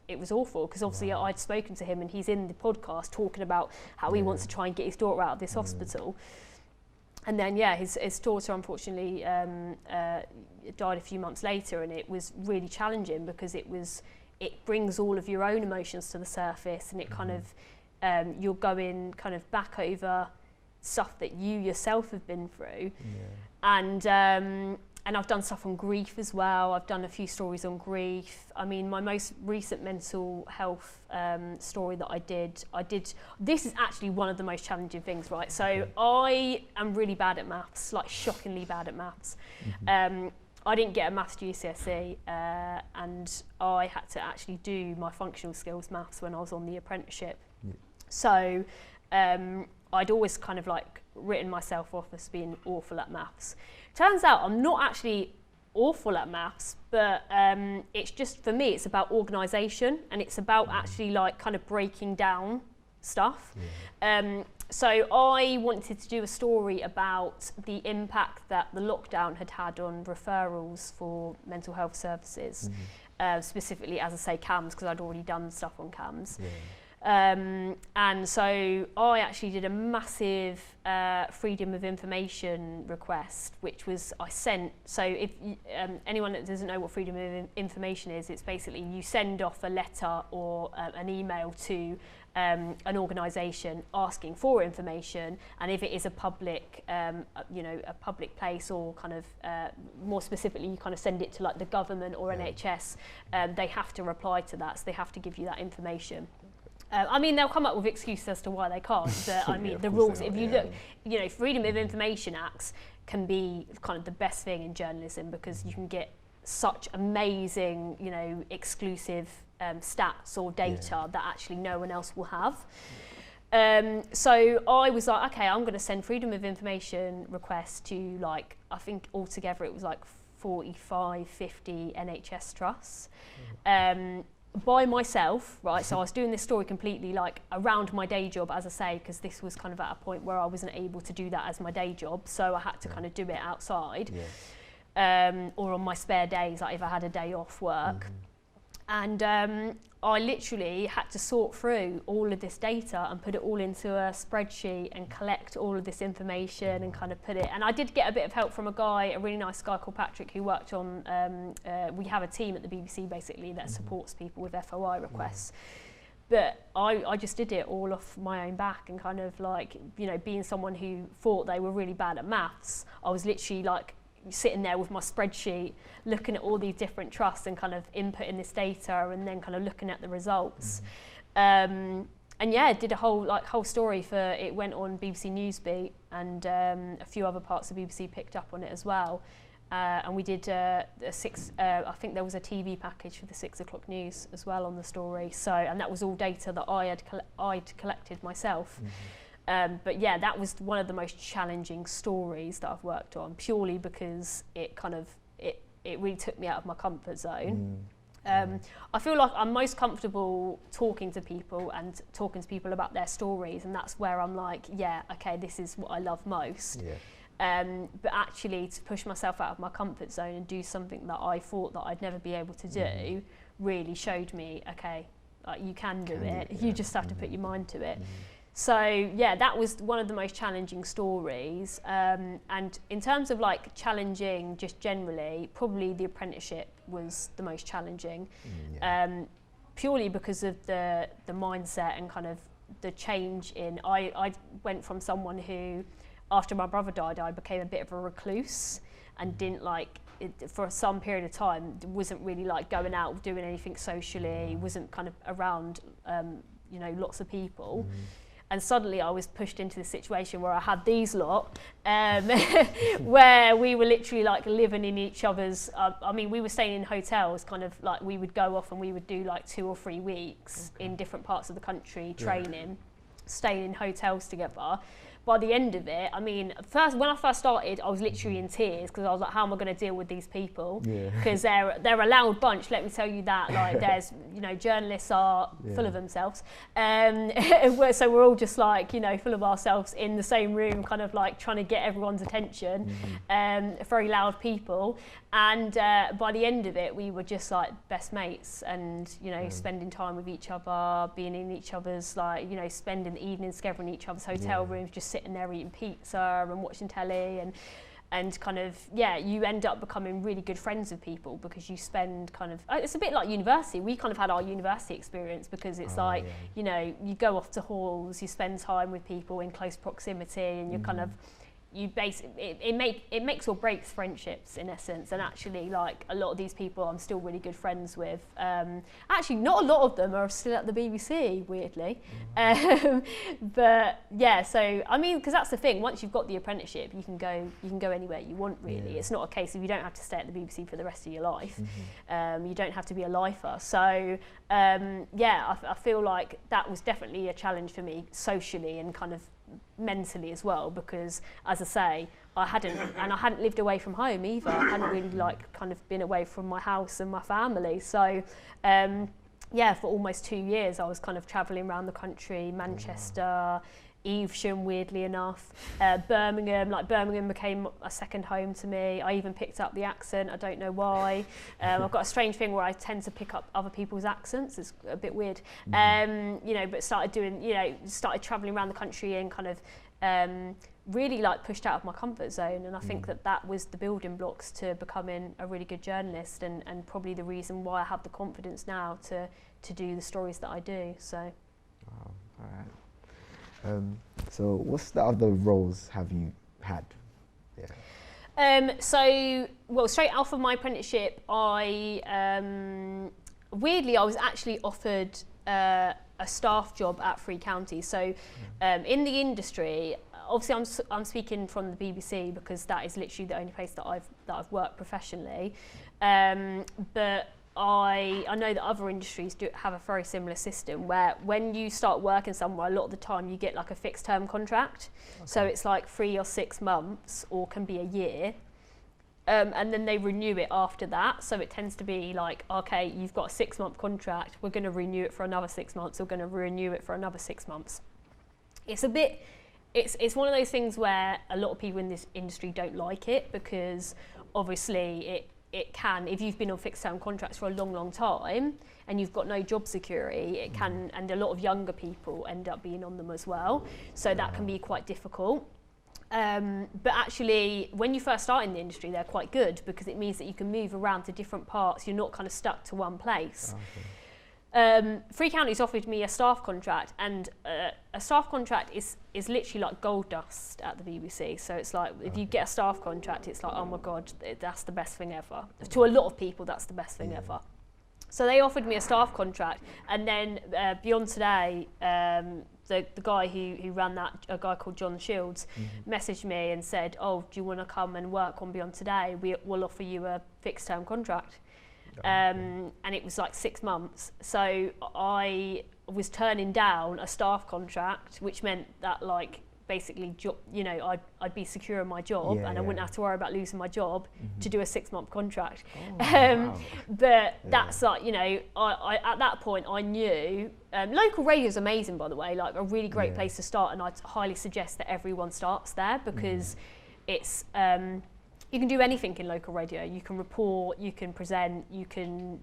It was awful, because obviously I'd spoken to him and he's in the podcast talking about how he wants to try and get his daughter out of this hospital. And then, his daughter unfortunately died a few months later, and it was really challenging because it brings all of your own emotions to the surface, and it kind of, you're going kind of back over stuff that you yourself have been through. And I've done stuff on grief as well. I've done a few stories on grief. I mean, my most recent mental health story that I did, this is actually one of the most challenging things, right? So I am really bad at maths, like shockingly bad at maths. I didn't get a maths GCSE, and I had to actually do my functional skills maths when I was on the apprenticeship. So I'd always kind of like written myself off as being awful at maths. Turns out I'm not actually awful at maths, but it's just, for me, it's about organisation, and it's about actually like kind of breaking down stuff. So I wanted to do a story about the impact that the lockdown had on referrals for mental health services, specifically, as I say, CAMHS, because I'd already done stuff on CAMHS. And so I actually did a massive freedom of information request, which was I sent. So if anyone that doesn't know what freedom of information is, it's basically you send off a letter or an email to an organisation asking for information, and if it is a public, a public place, or kind of more specifically, you kind of send it to like the government or NHS, they have to reply to that, so they have to give you that information. I mean, they'll come up with excuses as to why they can't, but I mean, the rules, if you look, you know, Freedom of Information Acts can be kind of the best thing in journalism, because you can get such amazing, you know, exclusive stats or data that actually no one else will have. So I was like, okay, I'm going to send freedom of information requests to like, I think altogether it was like 45, 50 NHS trusts. By myself, right? So I was doing this story completely like around my day job, as I say, because this was kind of at a point where I wasn't able to do that as my day job, so I had to kind of do it outside, or on my spare days, like if I had a day off work. And I literally had to sort through all of this data and put it all into a spreadsheet and collect all of this information and kind of put it. And I did get a bit of help from a guy, a really nice guy called Patrick, who worked on, we have a team at the BBC basically that supports people with FOI requests. But I just did it all off my own back, and kind of like, you know, being someone who thought they were really bad at maths, I was literally like sitting there with my spreadsheet, looking at all these different trusts and kind of inputting this data and then kind of looking at the results. And yeah, did a whole story for it. Went on BBC Newsbeat, and a few other parts of BBC picked up on it as well. And we did I think there was a TV package for the 6 o'clock news as well on the story. So, and that was all data that I'd collected myself. But yeah, that was one of the most challenging stories that I've worked on, purely because it kind of, it really took me out of my comfort zone. I feel like I'm most comfortable talking to people about their stories, and that's where I'm like, yeah, okay, this is what I love most. But actually to push myself out of my comfort zone and do something that I thought that I'd never be able to do really showed me, okay, like you can do it, you just have to put your mind to it. So yeah, that was one of the most challenging stories. And in terms of like challenging just generally, probably the apprenticeship was the most challenging, purely because of the mindset and kind of the change in, I went from someone who, after my brother died, I became a bit of a recluse and didn't like, for some period of time, wasn't really like going out, doing anything socially, wasn't kind of around, you know, lots of people. And suddenly I was pushed into the situation where I had these lot, where we were literally like living in each other's, I mean, we were staying in hotels, kind of like we would go off and we would do like 2 or 3 weeks in different parts of the country, training, staying in hotels together. By the end of it, I mean, when I first started, I was literally in tears because I was like, how am I going to deal with these people? Because they're a loud bunch, let me tell you that. Like, there's, you know, journalists are full of themselves. So we're all just like, you know, full of ourselves in the same room, kind of like trying to get everyone's attention. Very loud people. And by the end of it, we were just like best mates and, you know, spending time with each other, being in each other's, like, you know, spending the evenings together in each other's hotel rooms, just sitting there eating pizza and watching telly, and kind of, yeah, you end up becoming really good friends with people because you spend kind of, it's a bit like university. We kind of had our university experience because it's you know, you go off to halls, you spend time with people in close proximity, and you're kind of, it makes or breaks friendships in essence. And actually, like, a lot of these people I'm still really good friends with. Actually, not a lot of them are still at the BBC, weirdly. But yeah, so I mean, because that's the thing. Once you've got the apprenticeship, you can go anywhere you want. Really, it's not a case of you don't have to stay at the BBC for the rest of your life. You don't have to be a lifer. So yeah, I feel like that was definitely a challenge for me socially and kind of mentally as well, because as I say, I hadn't lived away from home either. I hadn't really like kind of been away from my house and my family. So yeah, for almost 2 years I was kind of travelling around the country, Manchester, Evesham, weirdly enough, Birmingham. Like, Birmingham became a second home to me. I even picked up the accent, I don't know why. I've got a strange thing where I tend to pick up other people's accents. It's a bit weird. You know, but started travelling around the country and kind of really like pushed out of my comfort zone. And I think that was the building blocks to becoming a really good journalist, and probably the reason why I have the confidence now to do the stories that I do. So. Wow, all right. So what's the other roles have you had? So, well, straight out of my apprenticeship, weirdly, I was actually offered a staff job at Three Counties. So in the industry, obviously I'm speaking from the BBC because that is literally the only place that I've worked professionally. But I know that other industries do have a very similar system where when you start working somewhere, a lot of the time you get like a fixed term contract. Okay. So it's like 3 or 6 months, or can be a year. And then they renew it after that. So it tends to be like, okay, you've got a 6-month contract, we're going to renew it for another 6 months, we're going to renew it for another 6 months. It's one of those things where a lot of people in this industry don't like it, because obviously it can, if you've been on fixed term contracts for a long time and you've got no job security, it can, and a lot of younger people end up being on them as well. So that can be quite difficult. But actually, when you first start in the industry, they're quite good, because it means that you can move around to different parts. You're not kind of stuck to one place. Okay. Three Counties offered me a staff contract, and a staff contract is literally like gold dust at the BBC. So it's like, if you get a staff contract, it's like, oh my God, that's the best thing ever. To a lot of people, that's the best thing ever. So they offered me a staff contract, and then Beyond Today, the guy who ran that, a guy called John Shields, messaged me and said, oh, do you want to come and work on Beyond Today? We'll offer you a fixed term contract. And it was like 6 months. So I was turning down a staff contract, which meant that, like, basically, you know, I'd be secure in my job, and I wouldn't have to worry about losing my job to do a 6-month contract. Wow. But that's like, you know, I at that point I knew, local radio is amazing, by the way, like a really great place to start, and I'd highly suggest that everyone starts there, because it's, you can do anything in local radio. You can report, you can present, you can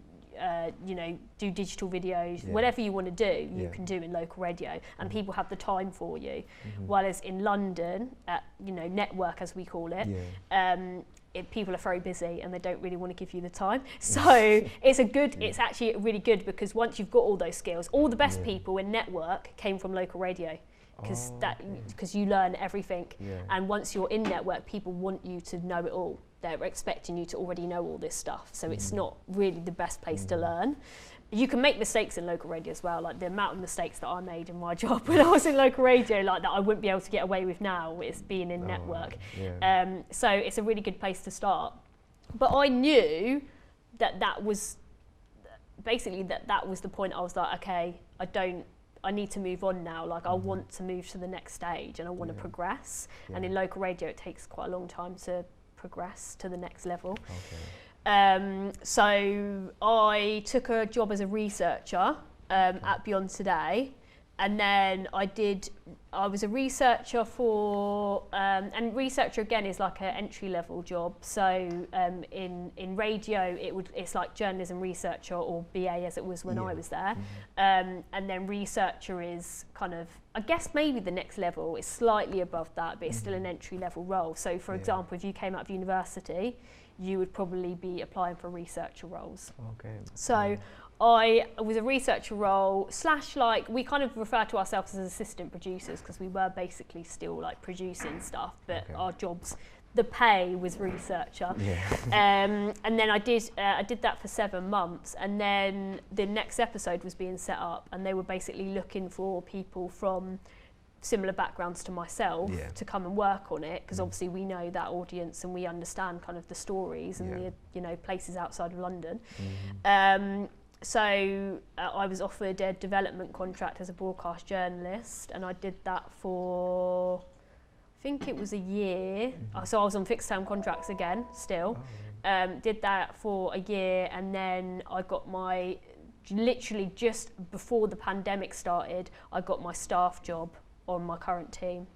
you know, do digital videos, whatever you want to do, you can do in local radio, and people have the time for you. Whereas in London, you know, network as we call it, people are very busy and they don't really want to give you the time. So it's actually really good, because once you've got all those skills, all the best people in network came from local radio. Because you learn everything, and once you're in network, people want you to know it all. They're expecting you to already know all this stuff, so it's not really the best place to learn. You can make mistakes in local radio as well, like the amount of mistakes that I made in my job when I was in local radio, like that I wouldn't be able to get away with now, is being in network. So it's a really good place to start. But I knew that was basically that was the point. I was like, okay, I need to move on now. Like, I want to move to the next stage, and I want to progress. And in local radio, it takes quite a long time to progress to the next level. So I took a job as a researcher at Beyond Today, and then I was a researcher for, and researcher again is like an entry level job. So in radio, it's like journalism researcher, or BA as it was when I was there. And then researcher is kind of, I guess maybe the next level is slightly above that, but it's still an entry level role. So for example, if you came out of university, you would probably be applying for researcher roles. So I was a researcher role / like, we kind of refer to ourselves as assistant producers, because we were basically still like producing stuff, but our jobs, the pay was researcher. And then I did that for 7 months, and then the next episode was being set up, and they were basically looking for people from similar backgrounds to myself to come and work on it, because obviously we know that audience and we understand kind of the stories and the, you know, places outside of London. So I was offered a development contract as a broadcast journalist, and I did that for, I think it was a year. So I was on fixed term contracts again, still. Did that for a year, and then I got literally just before the pandemic started, I got my staff job on my current team.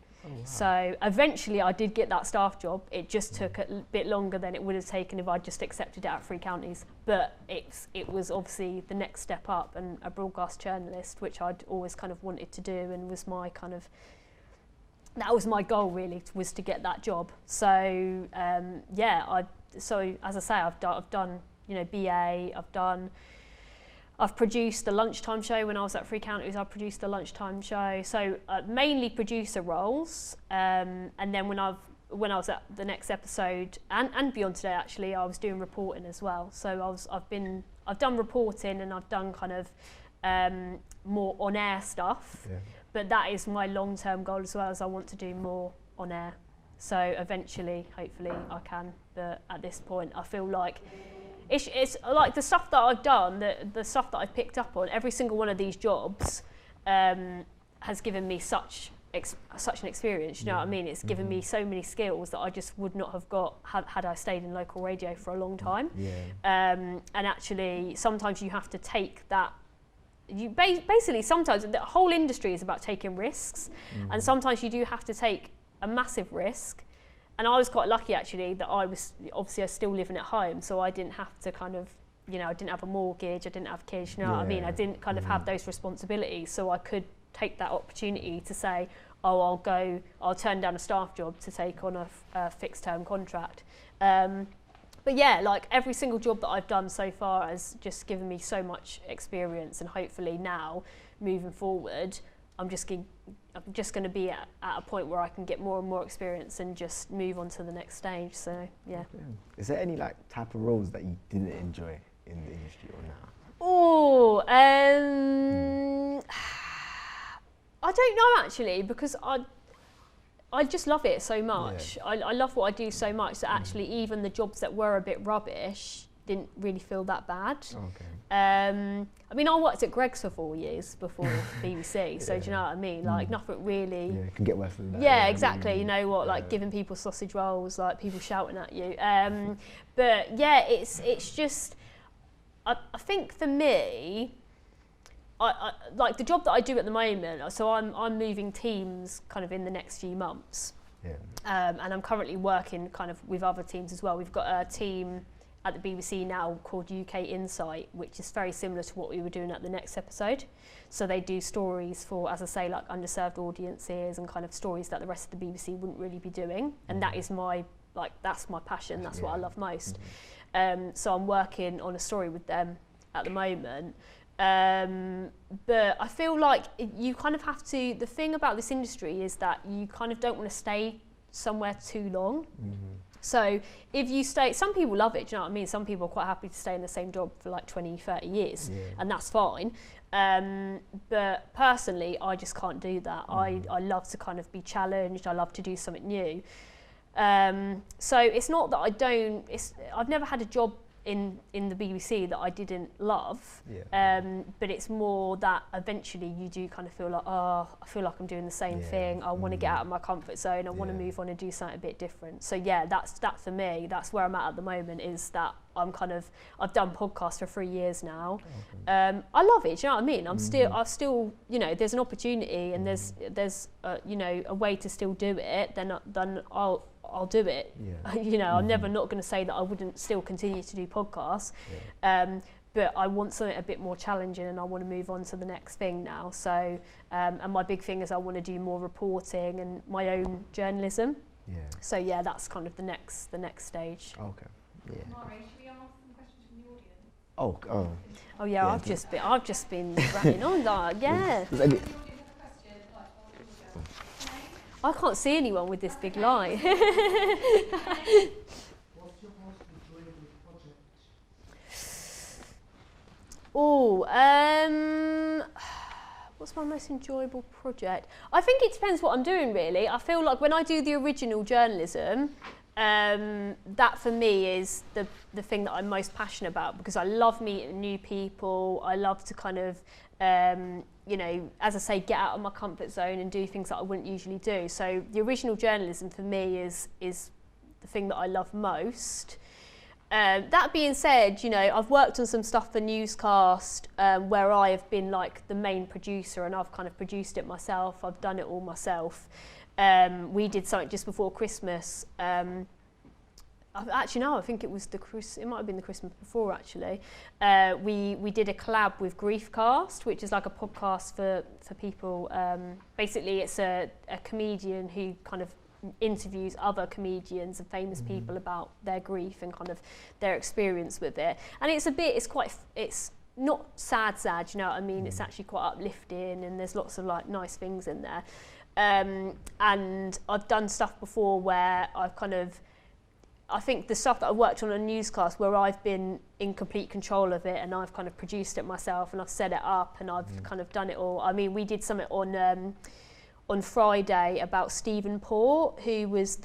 So eventually I did get that staff job. It just took a bit longer than it would have taken if I'd just accepted it at Three Counties. But it was obviously the next step up, and a broadcast journalist, which I'd always kind of wanted to do, and was my kind of, that was my goal really, was to get that job. So so as I say, I've done, you know, BA, I've produced the lunchtime show. When I was at Three Counties, I produced the lunchtime show. So mainly producer roles, and then when I was at the next episode and Beyond Today, actually, I was doing reporting as well. So I've done reporting, and I've done kind of more on air stuff. But that is my long-term goal as well, as I want to do more on air. So eventually, hopefully, I can. But at this point, I feel like it's like the stuff that I've done, the stuff that I've picked up on, every single one of these jobs has given me such an experience, you know what I mean? It's given me so many skills that I just would not have got had I stayed in local radio for a long time. And actually, sometimes you have to take that. Basically, sometimes the whole industry is about taking risks, and sometimes you do have to take a massive risk. And I was quite lucky actually that I was still living at home, so I didn't have to kind of, you know, I didn't have a mortgage, I didn't have kids, you know what I mean? I didn't kind of have those responsibilities, so I could take that opportunity to say, oh, I'll turn down a staff job to take on a fixed term contract. But yeah, like every single job that I've done so far has just given me so much experience, and hopefully now, moving forward, I'm just going to be at a point where I can get more and more experience and just move on to the next stage. So yeah. Is there any like type of roles that you didn't enjoy in the industry or now? Oh, I don't know actually, because I just love it so much. I love what I do so much that actually even the jobs that were a bit rubbish didn't really feel that bad. I mean, I worked at Greggs for 4 years before BBC, so do you know what I mean? Like nothing really. Yeah, it can get worse than that. Yeah, exactly. You know what? Like giving people sausage rolls, like people shouting at you. But yeah, it's just. I think for me, I like the job that I do at the moment. So I'm moving teams kind of in the next few months, and I'm currently working kind of with other teams as well. We've got a team at the BBC now called UK Insight, which is very similar to what we were doing at the next episode. So they do stories for, as I say, like underserved audiences and kind of stories that the rest of the BBC wouldn't really be doing. And that is that's my passion. That's what I love most. So I'm working on a story with them at the moment. But I feel like you kind of have to, the thing about this industry is that you kind of don't want to stay somewhere too long. So if you stay, some people love it, do you know what I mean? Some people are quite happy to stay in the same job for like 20, 30 years, and that's fine. But personally, I just can't do that. I love to kind of be challenged. I love to do something new. So it's not that I've never had a job in the BBC that I didn't love, but it's more that eventually you do kind of feel like, oh, I feel like I'm doing the same thing. I want to get out of my comfort zone. I want to move on and do something a bit different. So yeah, that's that for me. That's where I'm at the moment, is that I've done podcasts for 3 years now. I love it. Do you know what I mean? I still, you know, there's an opportunity and there's you know, a way to still do it. Then I'll do it. You know, I'm never not going to say that I wouldn't still continue to do podcasts. But I want something a bit more challenging, and I want to move on to the next thing now. So, and my big thing is I want to do more reporting and my own journalism. So yeah, that's kind of the next stage. Okay. Mari, should we ask some questions from the audience? Oh yeah, I've just been rattling on that. Yeah. I can't see anyone with this big light. What's your most enjoyable project? What's my most enjoyable project? I think it depends what I'm doing, really. I feel like when I do the original journalism, that for me is the thing that I'm most passionate about, because I love meeting new people. I love to kind of you know, as I say, get out of my comfort zone and do things that I wouldn't usually do. So the original journalism for me is the thing that I love most. That being said, you know, I've worked on some stuff for Newscast where I have been like the main producer, and I've kind of produced it myself. I've done it all myself. We did something just before Christmas. Actually, no, I think it might have been the Christmas before, actually. We did a collab with Griefcast, which is like a podcast for people. Basically, it's a comedian who kind of interviews other comedians and famous people about their grief and kind of their experience with it. And it's not sad, you know what I mean? It's actually quite uplifting, and there's lots of like nice things in there. And I've done stuff before where I think the stuff that I worked on a Newscast, where I've been in complete control of it and I've kind of produced it myself and I've set it up and I've kind of done it all. I mean, we did something on on Friday about Stephen Port, who was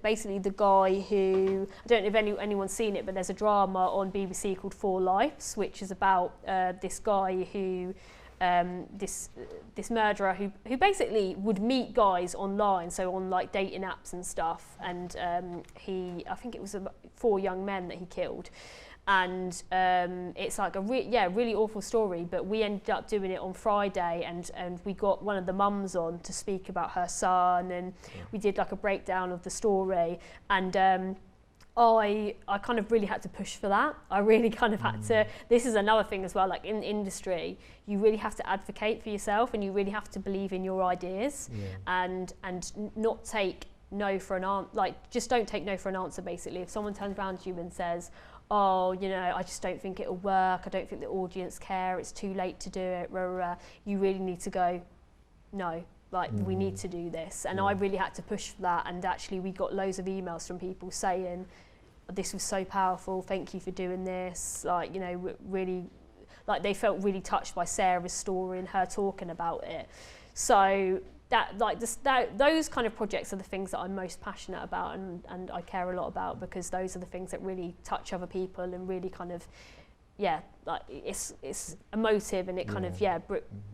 basically the guy who, I don't know if anyone's seen it, but there's a drama on BBC called Four Lives, which is about this guy who, this murderer who basically would meet guys online, so on like dating apps and stuff, and I think it was 4 young men that he killed. And it's like a really awful story, but we ended up doing it on Friday, and we got one of the mums on to speak about her son, and we did like a breakdown of the story, and I kind of really had to push for that. I really kind of had to, this is another thing as well, like in the industry, you really have to advocate for yourself, and you really have to believe in your ideas, and not take no for an answer, like just don't take no for an answer basically. If someone turns around to you and says, oh, you know, I just don't think it'll work, I don't think the audience care, it's too late to do it, rah, rah, rah, you really need to go, no, like we need to do this. And I really had to push for that, and actually we got loads of emails from people saying, this was so powerful, thank you for doing this, like, you know, really, like they felt really touched by Sarah's story and her talking about it. So that, like those kind of projects are the things that I'm most passionate about, and I care a lot about, because those are the things that really touch other people and really kind of, like it's emotive, and it kind of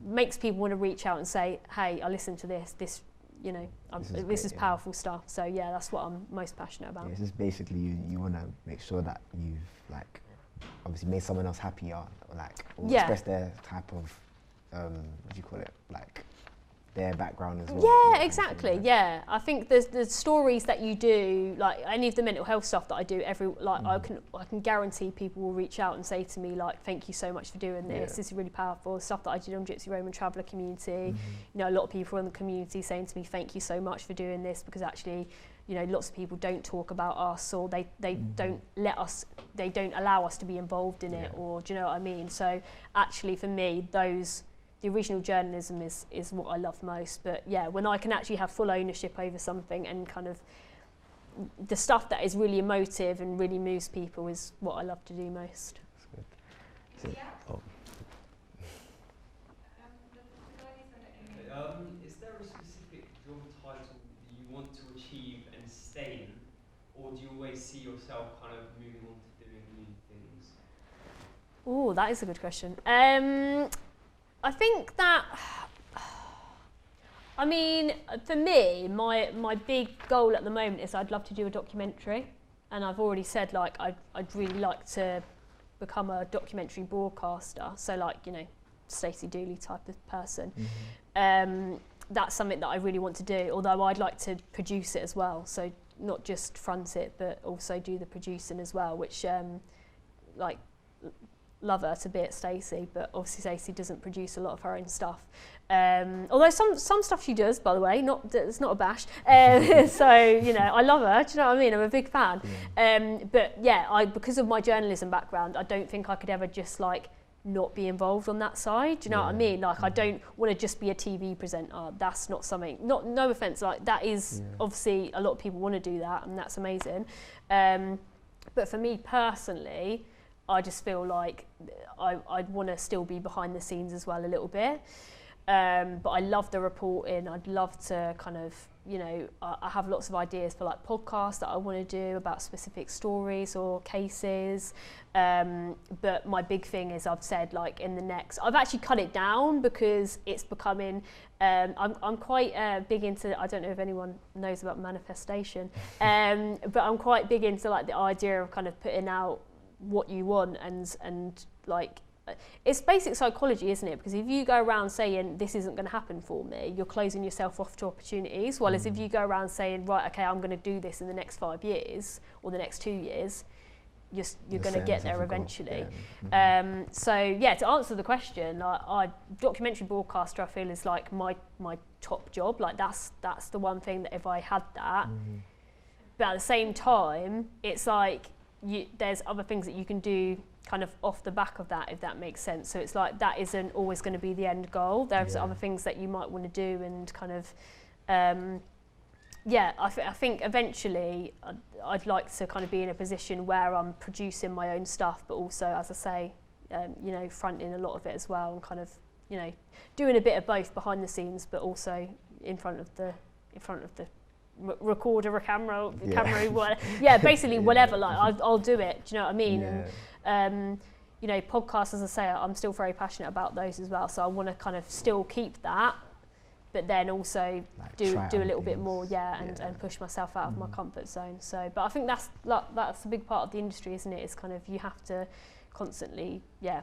makes people want to reach out and say, hey, I listened to this, you know, this is powerful stuff. So yeah, that's what I'm most passionate about. Yeah, it's just basically you want to make sure that you've like obviously made someone else happy, or like express their type of what do you call it, like their background as well. Yeah, exactly. Yeah, I think the stories that you do, like any of the mental health stuff that I do, I can guarantee people will reach out and say to me like, thank you so much for doing this. This is really powerful. Stuff that I did on Gypsy Roman Traveller community. You know, a lot of people in the community saying to me, thank you so much for doing this, because actually, you know, lots of people don't talk about us, or they don't let us, they don't allow us to be involved in it, or do you know what I mean? So actually for me, the original journalism is what I love most. But yeah, when I can actually have full ownership over something, and kind of the stuff that is really emotive and really moves people is what I love to do most. That's good. Is there a specific job title that you want to achieve and stay in, or do you always see yourself kind of moving on to doing new things? Oh, that is a good question. I think that, I mean, for me, my big goal at the moment is I'd love to do a documentary, and I've already said like I'd really like to become a documentary broadcaster, so like, you know, Stacey Dooley type of person. That's something that I really want to do, although I'd like to produce it as well, so not just front it but also do the producing as well, which like, love her to bits, Stacey, but obviously Stacey doesn't produce a lot of her own stuff. Although some stuff she does, by the way, it's not a bash. So, you know, I love her, do you know what I mean? I'm a big fan. But yeah, because of my journalism background, I don't think I could ever just like not be involved on that side, do you know what I mean? Like I don't want to just be a TV presenter. That's not something, no offence, like that is obviously a lot of people want to do that, and that's amazing. But for me personally, I just feel like I'd want to still be behind the scenes as well a little bit. But I love the reporting. I'd love to kind of, you know, I have lots of ideas for like podcasts that I want to do about specific stories or cases. But my big thing is I've said like in the next, I've actually cut it down because it's becoming, I'm quite big into, I don't know if anyone knows about manifestation, but I'm quite big into like the idea of kind of putting out what you want, and like it's basic psychology, isn't it? Because if you go around saying this isn't going to happen for me, you're closing yourself off to opportunities. Whereas if you go around saying, right, okay, I'm going to do this in the next 5 years or the next 2 years, you're going to get there eventually. So yeah, to answer the question, documentary broadcaster I feel is like my top job. Like that's the one thing that if I had that, but at the same time, it's like there's other things that you can do kind of off the back of that, if that makes sense. So it's like that isn't always going to be the end goal. There's other things that you might want to do, and kind of I think eventually I'd like to kind of be in a position where I'm producing my own stuff, but also, as I say, you know, fronting a lot of it as well, and kind of, you know, doing a bit of both behind the scenes, but also, in front of the recorder, a camera, whatever. Yeah, basically whatever. Like I'll do it. Do you know what I mean? Yeah. And you know, podcasts, as I say, I'm still very passionate about those as well. So I want to kind of still keep that, but then also Like do a little things. bit more, and push myself out of my comfort zone. So, but I think that's a big part of the industry, isn't it? It's kind of, you have to constantly,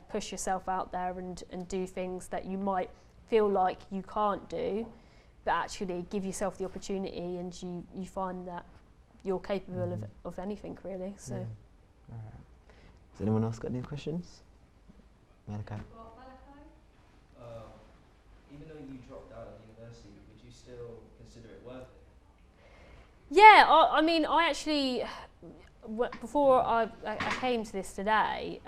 push yourself out there and do things that you might feel like you can't do, but actually give yourself the opportunity, and you find that you're capable of anything, really. So. Yeah. All right. Has anyone else got any questions? Malachi? Even though you dropped out of university, would you still consider it worth it? Yeah, I mean, I actually, before I came to this today,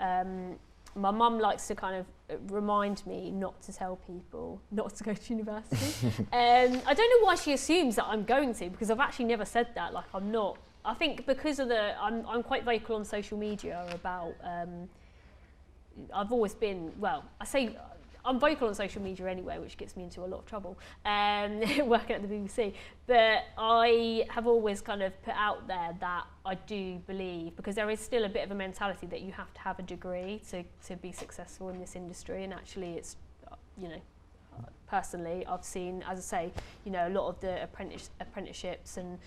my mum likes to kind of remind me not to tell people not to go to university. I don't know why she assumes that I'm going to, because I've actually never said that. Like, I'm not. I think because of I'm quite vocal on social media about, I've always been, I'm vocal on social media anyway, which gets me into a lot of trouble, working at the BBC. But I have always kind of put out there that I do believe, because there is still a bit of a mentality that you have to have a degree to be successful in this industry. And actually it's, personally, I've seen, as I say, a lot of the apprenticeships, and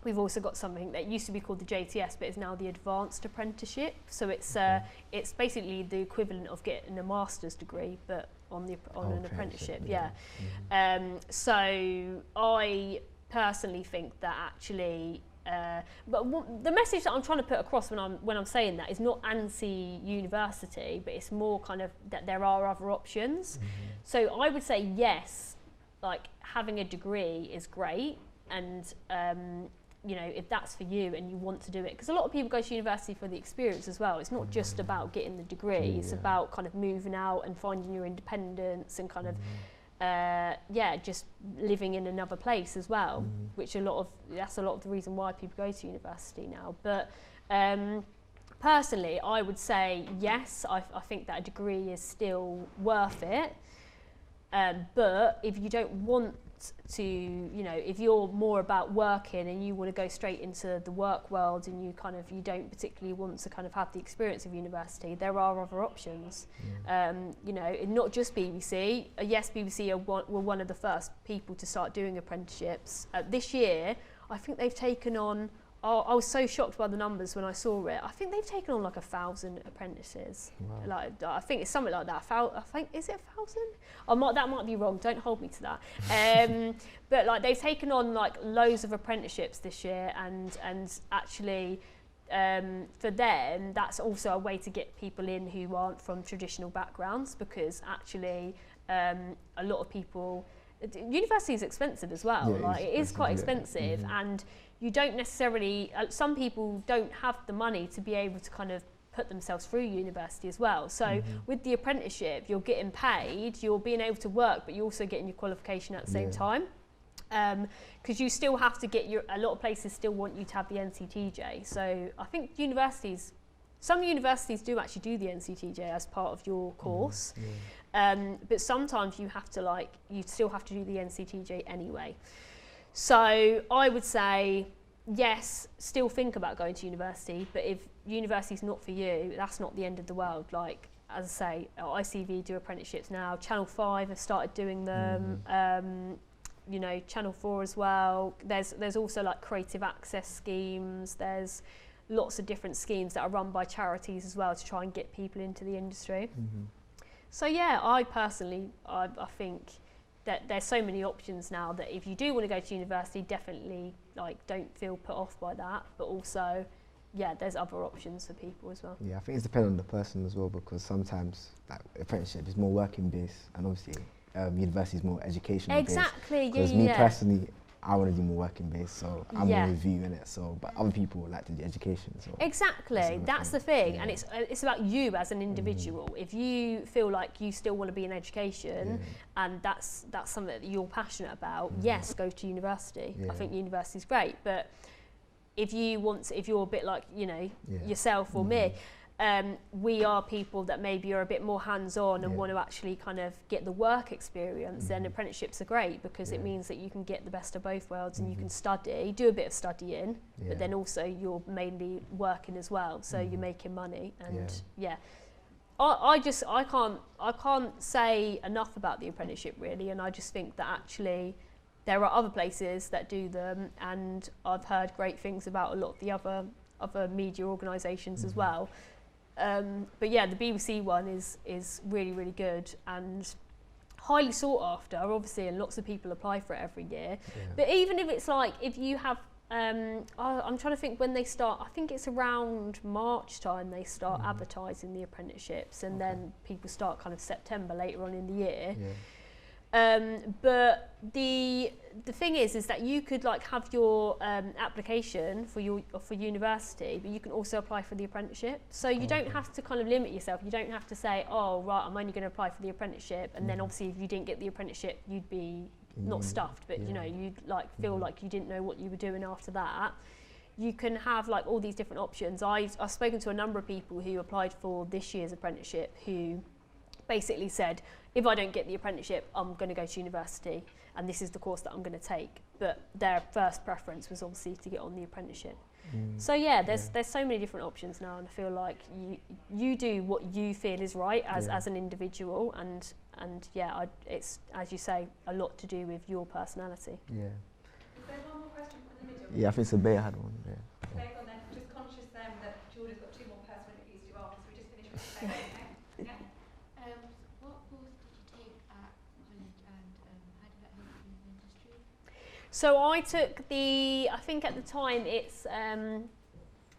we've also got something that used to be called the JTS, but is now the Advanced Apprenticeship. So it's basically the equivalent of getting a master's degree, but on an apprenticeship. Yeah. So I personally think that actually, but the message that I'm trying to put across when I'm saying that is not anti-university, but it's more kind of that there are other options. So I would say yes, like having a degree is great, and if that's for you and you want to do it, because a lot of people go to university for the experience as well. It's not just about getting the degree, it's about kind of moving out and finding your independence and kind of just living in another place as well, which that's a lot of the reason why people go to university now. But personally, I would say yes, I think that a degree is still worth it, but if you don't want to, if you're more about working and you want to go straight into the work world, and you don't particularly want to kind of have the experience of university, there are other options. Not just BBC. Yes, BBC were one of the first people to start doing apprenticeships. This year, I think they've taken on, I was so shocked by the numbers when I saw it. I think they've taken on like 1,000 apprentices. Wow. Like, I think it's something like that. I think, is it 1,000? That might be wrong. Don't hold me to that. But like, they've taken on like loads of apprenticeships this year, and actually, for them, that's also a way to get people in who aren't from traditional backgrounds, because actually, a lot of people. University is expensive as well. It is quite expensive, and you don't necessarily. Some people don't have the money to be able to kind of put themselves through university as well. So with the apprenticeship, you're getting paid, you're being able to work, but you're also getting your qualification at the same time. Because you still have to get a lot of places still want you to have the NCTJ. So I think some universities do actually do the NCTJ as part of your course. But sometimes you still have to do the NCTJ anyway. So I would say, yes, still think about going to university, but if university's not for you, that's not the end of the world. Like, as I say, ICV do apprenticeships now, Channel 5 have started doing them, Channel 4 as well. There's also like creative access schemes, there's lots of different schemes that are run by charities as well to try and get people into the industry. So yeah, I personally, I think that there's so many options now that if you do want to go to university, definitely don't feel put off by that. But also, there's other options for people as well. Yeah, I think it's dependent on the person as well, because sometimes like apprenticeship is more working based, and obviously university is more educational based. Exactly. Because me personally, I want to do more working based, so I'm more review in it. So, but other people like to do education. So exactly, that's the thing, and it's about you as an individual. If you feel like you still want to be in education, and that's something that you're passionate about, yes, go to university. I think university's great, but if you're a bit like yourself or me, we are people that maybe are a bit more hands-on and want to actually kind of get the work experience, then apprenticeships are great because it means that you can get the best of both worlds and you can study, do a bit of studying, but then also you're mainly working as well, so you're making money. And I can't say enough about the apprenticeship really, and I just think that actually there are other places that do them, and I've heard great things about a lot of the other media organisations as well. But yeah, the BBC one is really, really good and highly sought after, obviously, and lots of people apply for it every year. But even if it's like, if you have, I'm trying to think when they start, I think it's around March time they start advertising the apprenticeships, and then people start kind of September later on in the year. But the thing is that you could like have your application for university, but you can also apply for the apprenticeship. So you don't have to kind of limit yourself. You don't have to say, oh right, I'm only going to apply for the apprenticeship, and then obviously if you didn't get the apprenticeship, you'd be not stuffed, but you know, you'd like feel like you didn't know what you were doing after that. You can have like all these different options. I've spoken to a number of people who applied for this year's apprenticeship who basically said, if I don't get the apprenticeship, I'm going to go to university and this is the course that I'm going to take. But their first preference was obviously to get on the apprenticeship. So yeah, there's so many different options now, and I feel like you do what you feel is right as an individual, and it's, as you say, a lot to do with your personality. Is there one more question from the middle? Yeah, I think Sabea had one. Okay, go on then. Just conscious then that Georgia's got 2 more personalities to after, so we just finished with Sabea, okay? What course did you take at college, and how did that help you in the industry? So I took I think at the time it's, I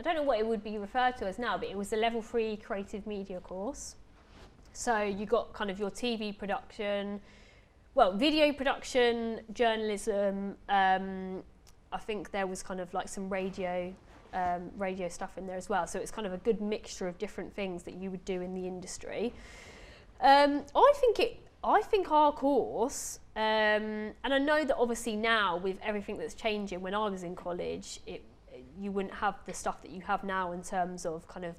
don't know what it would be referred to as now, but it was a level 3 creative media course. So you got kind of your TV production, video production, journalism. I think there was kind of like some radio stuff in there as well. So it's kind of a good mixture of different things that you would do in the industry. I think our course, and I know that obviously now with everything that's changing, when I was in college, you wouldn't have the stuff that you have now in terms of kind of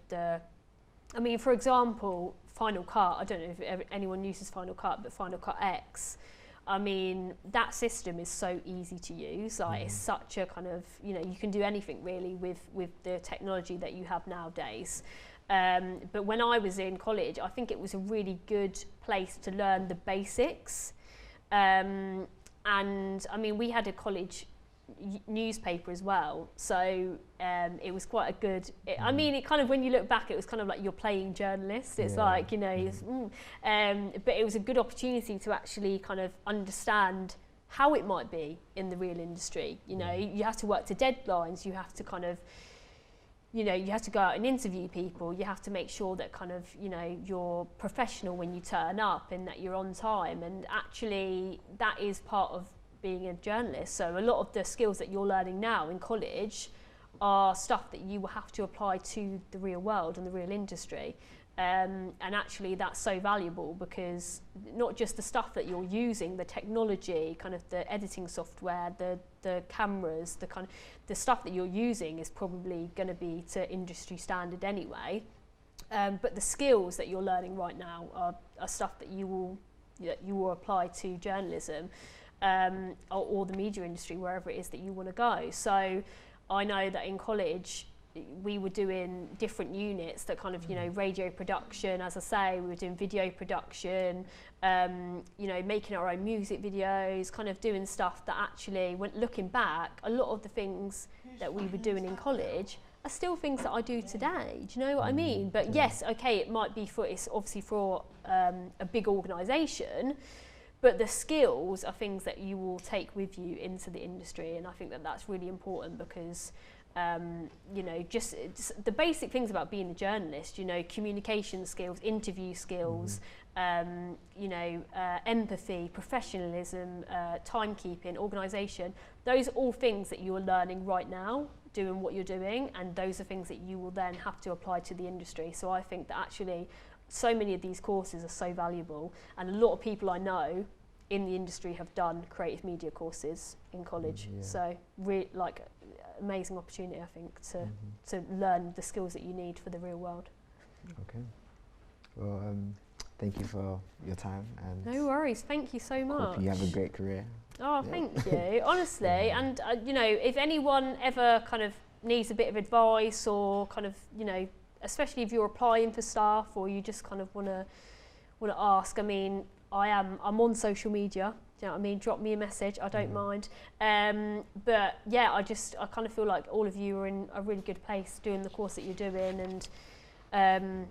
for example, Final Cut, I don't know if anyone uses Final Cut, but Final Cut X, I mean, that system is so easy to use. Like, it's such a kind of, you can do anything really with the technology that you have nowadays. But when I was in college, I think it was a really good place to learn the basics. And I mean, we had a college newspaper as well, so it was quite a good, I mean, it kind of, when you look back, it was kind of like you're playing journalist. It's like, but it was a good opportunity to actually kind of understand how it might be in the real industry. You have to work to deadlines, you have to kind of, you have to go out and interview people, you have to make sure that kind of, you're professional when you turn up and that you're on time, and actually that is part of being a journalist. So a lot of the skills that you're learning now in college are stuff that you will have to apply to the real world and the real industry. And actually that's so valuable, because not just the stuff that you're using, the technology, kind of the editing software, the cameras, the stuff that you're using is probably going to be to industry standard anyway. But the skills that you're learning right now are stuff that you will apply to journalism, or the media industry, wherever it is that you want to go. So I know that in college we were doing different units that kind of, radio production, as I say, we were doing video production, making our own music videos, kind of doing stuff that actually, when looking back, a lot of the things that we were doing in college are still things that I do today. Do you know what I mean? But yes, okay, it might be it's obviously for a big organisation, but the skills are things that you will take with you into the industry, and I think that that's really important, because just the basic things about being a journalist, communication skills, interview skills, empathy, professionalism, timekeeping, organisation, those are all things that you are learning right now, doing what you're doing, and those are things that you will then have to apply to the industry. So I think that actually so many of these courses are so valuable, and a lot of people I know in the industry have done creative media courses in college. So amazing opportunity, I think, to learn the skills that you need for the real world. Okay. Well, thank you for your time, and No worries. Thank you so much. hope you have a great career. Oh, Yeah. thank you. Honestly, and you know, if anyone ever kind of needs a bit of advice or kind of, you know, especially if you're applying for stuff or you just kind of want to ask. I mean, I'm on social media. Do you know what I mean? Drop me a message. I don't mind. But yeah, I kind of feel like all of you are in a really good place doing the course that you're doing, and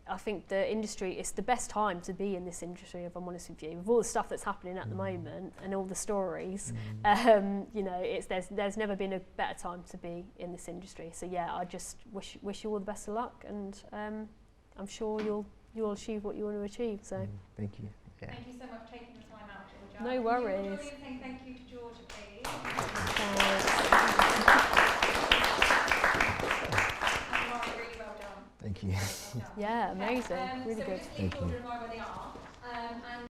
I think the industry, it's the best time to be in this industry, if I'm honest with you, with all the stuff that's happening at the moment and all the stories. You know, there's never been a better time to be in this industry. So yeah, I just wish you all the best of luck, and I'm sure you'll achieve what you want to achieve. So Thank you. Yeah. Thank you so much for taking the time out, Georgia. No And worries. Can you all join me in saying thank you to Georgia, please? And Laura, really well done. Thank you. Well done. yeah, amazing, really So good. we just leave Thank Georgia you. and Laura where they are. And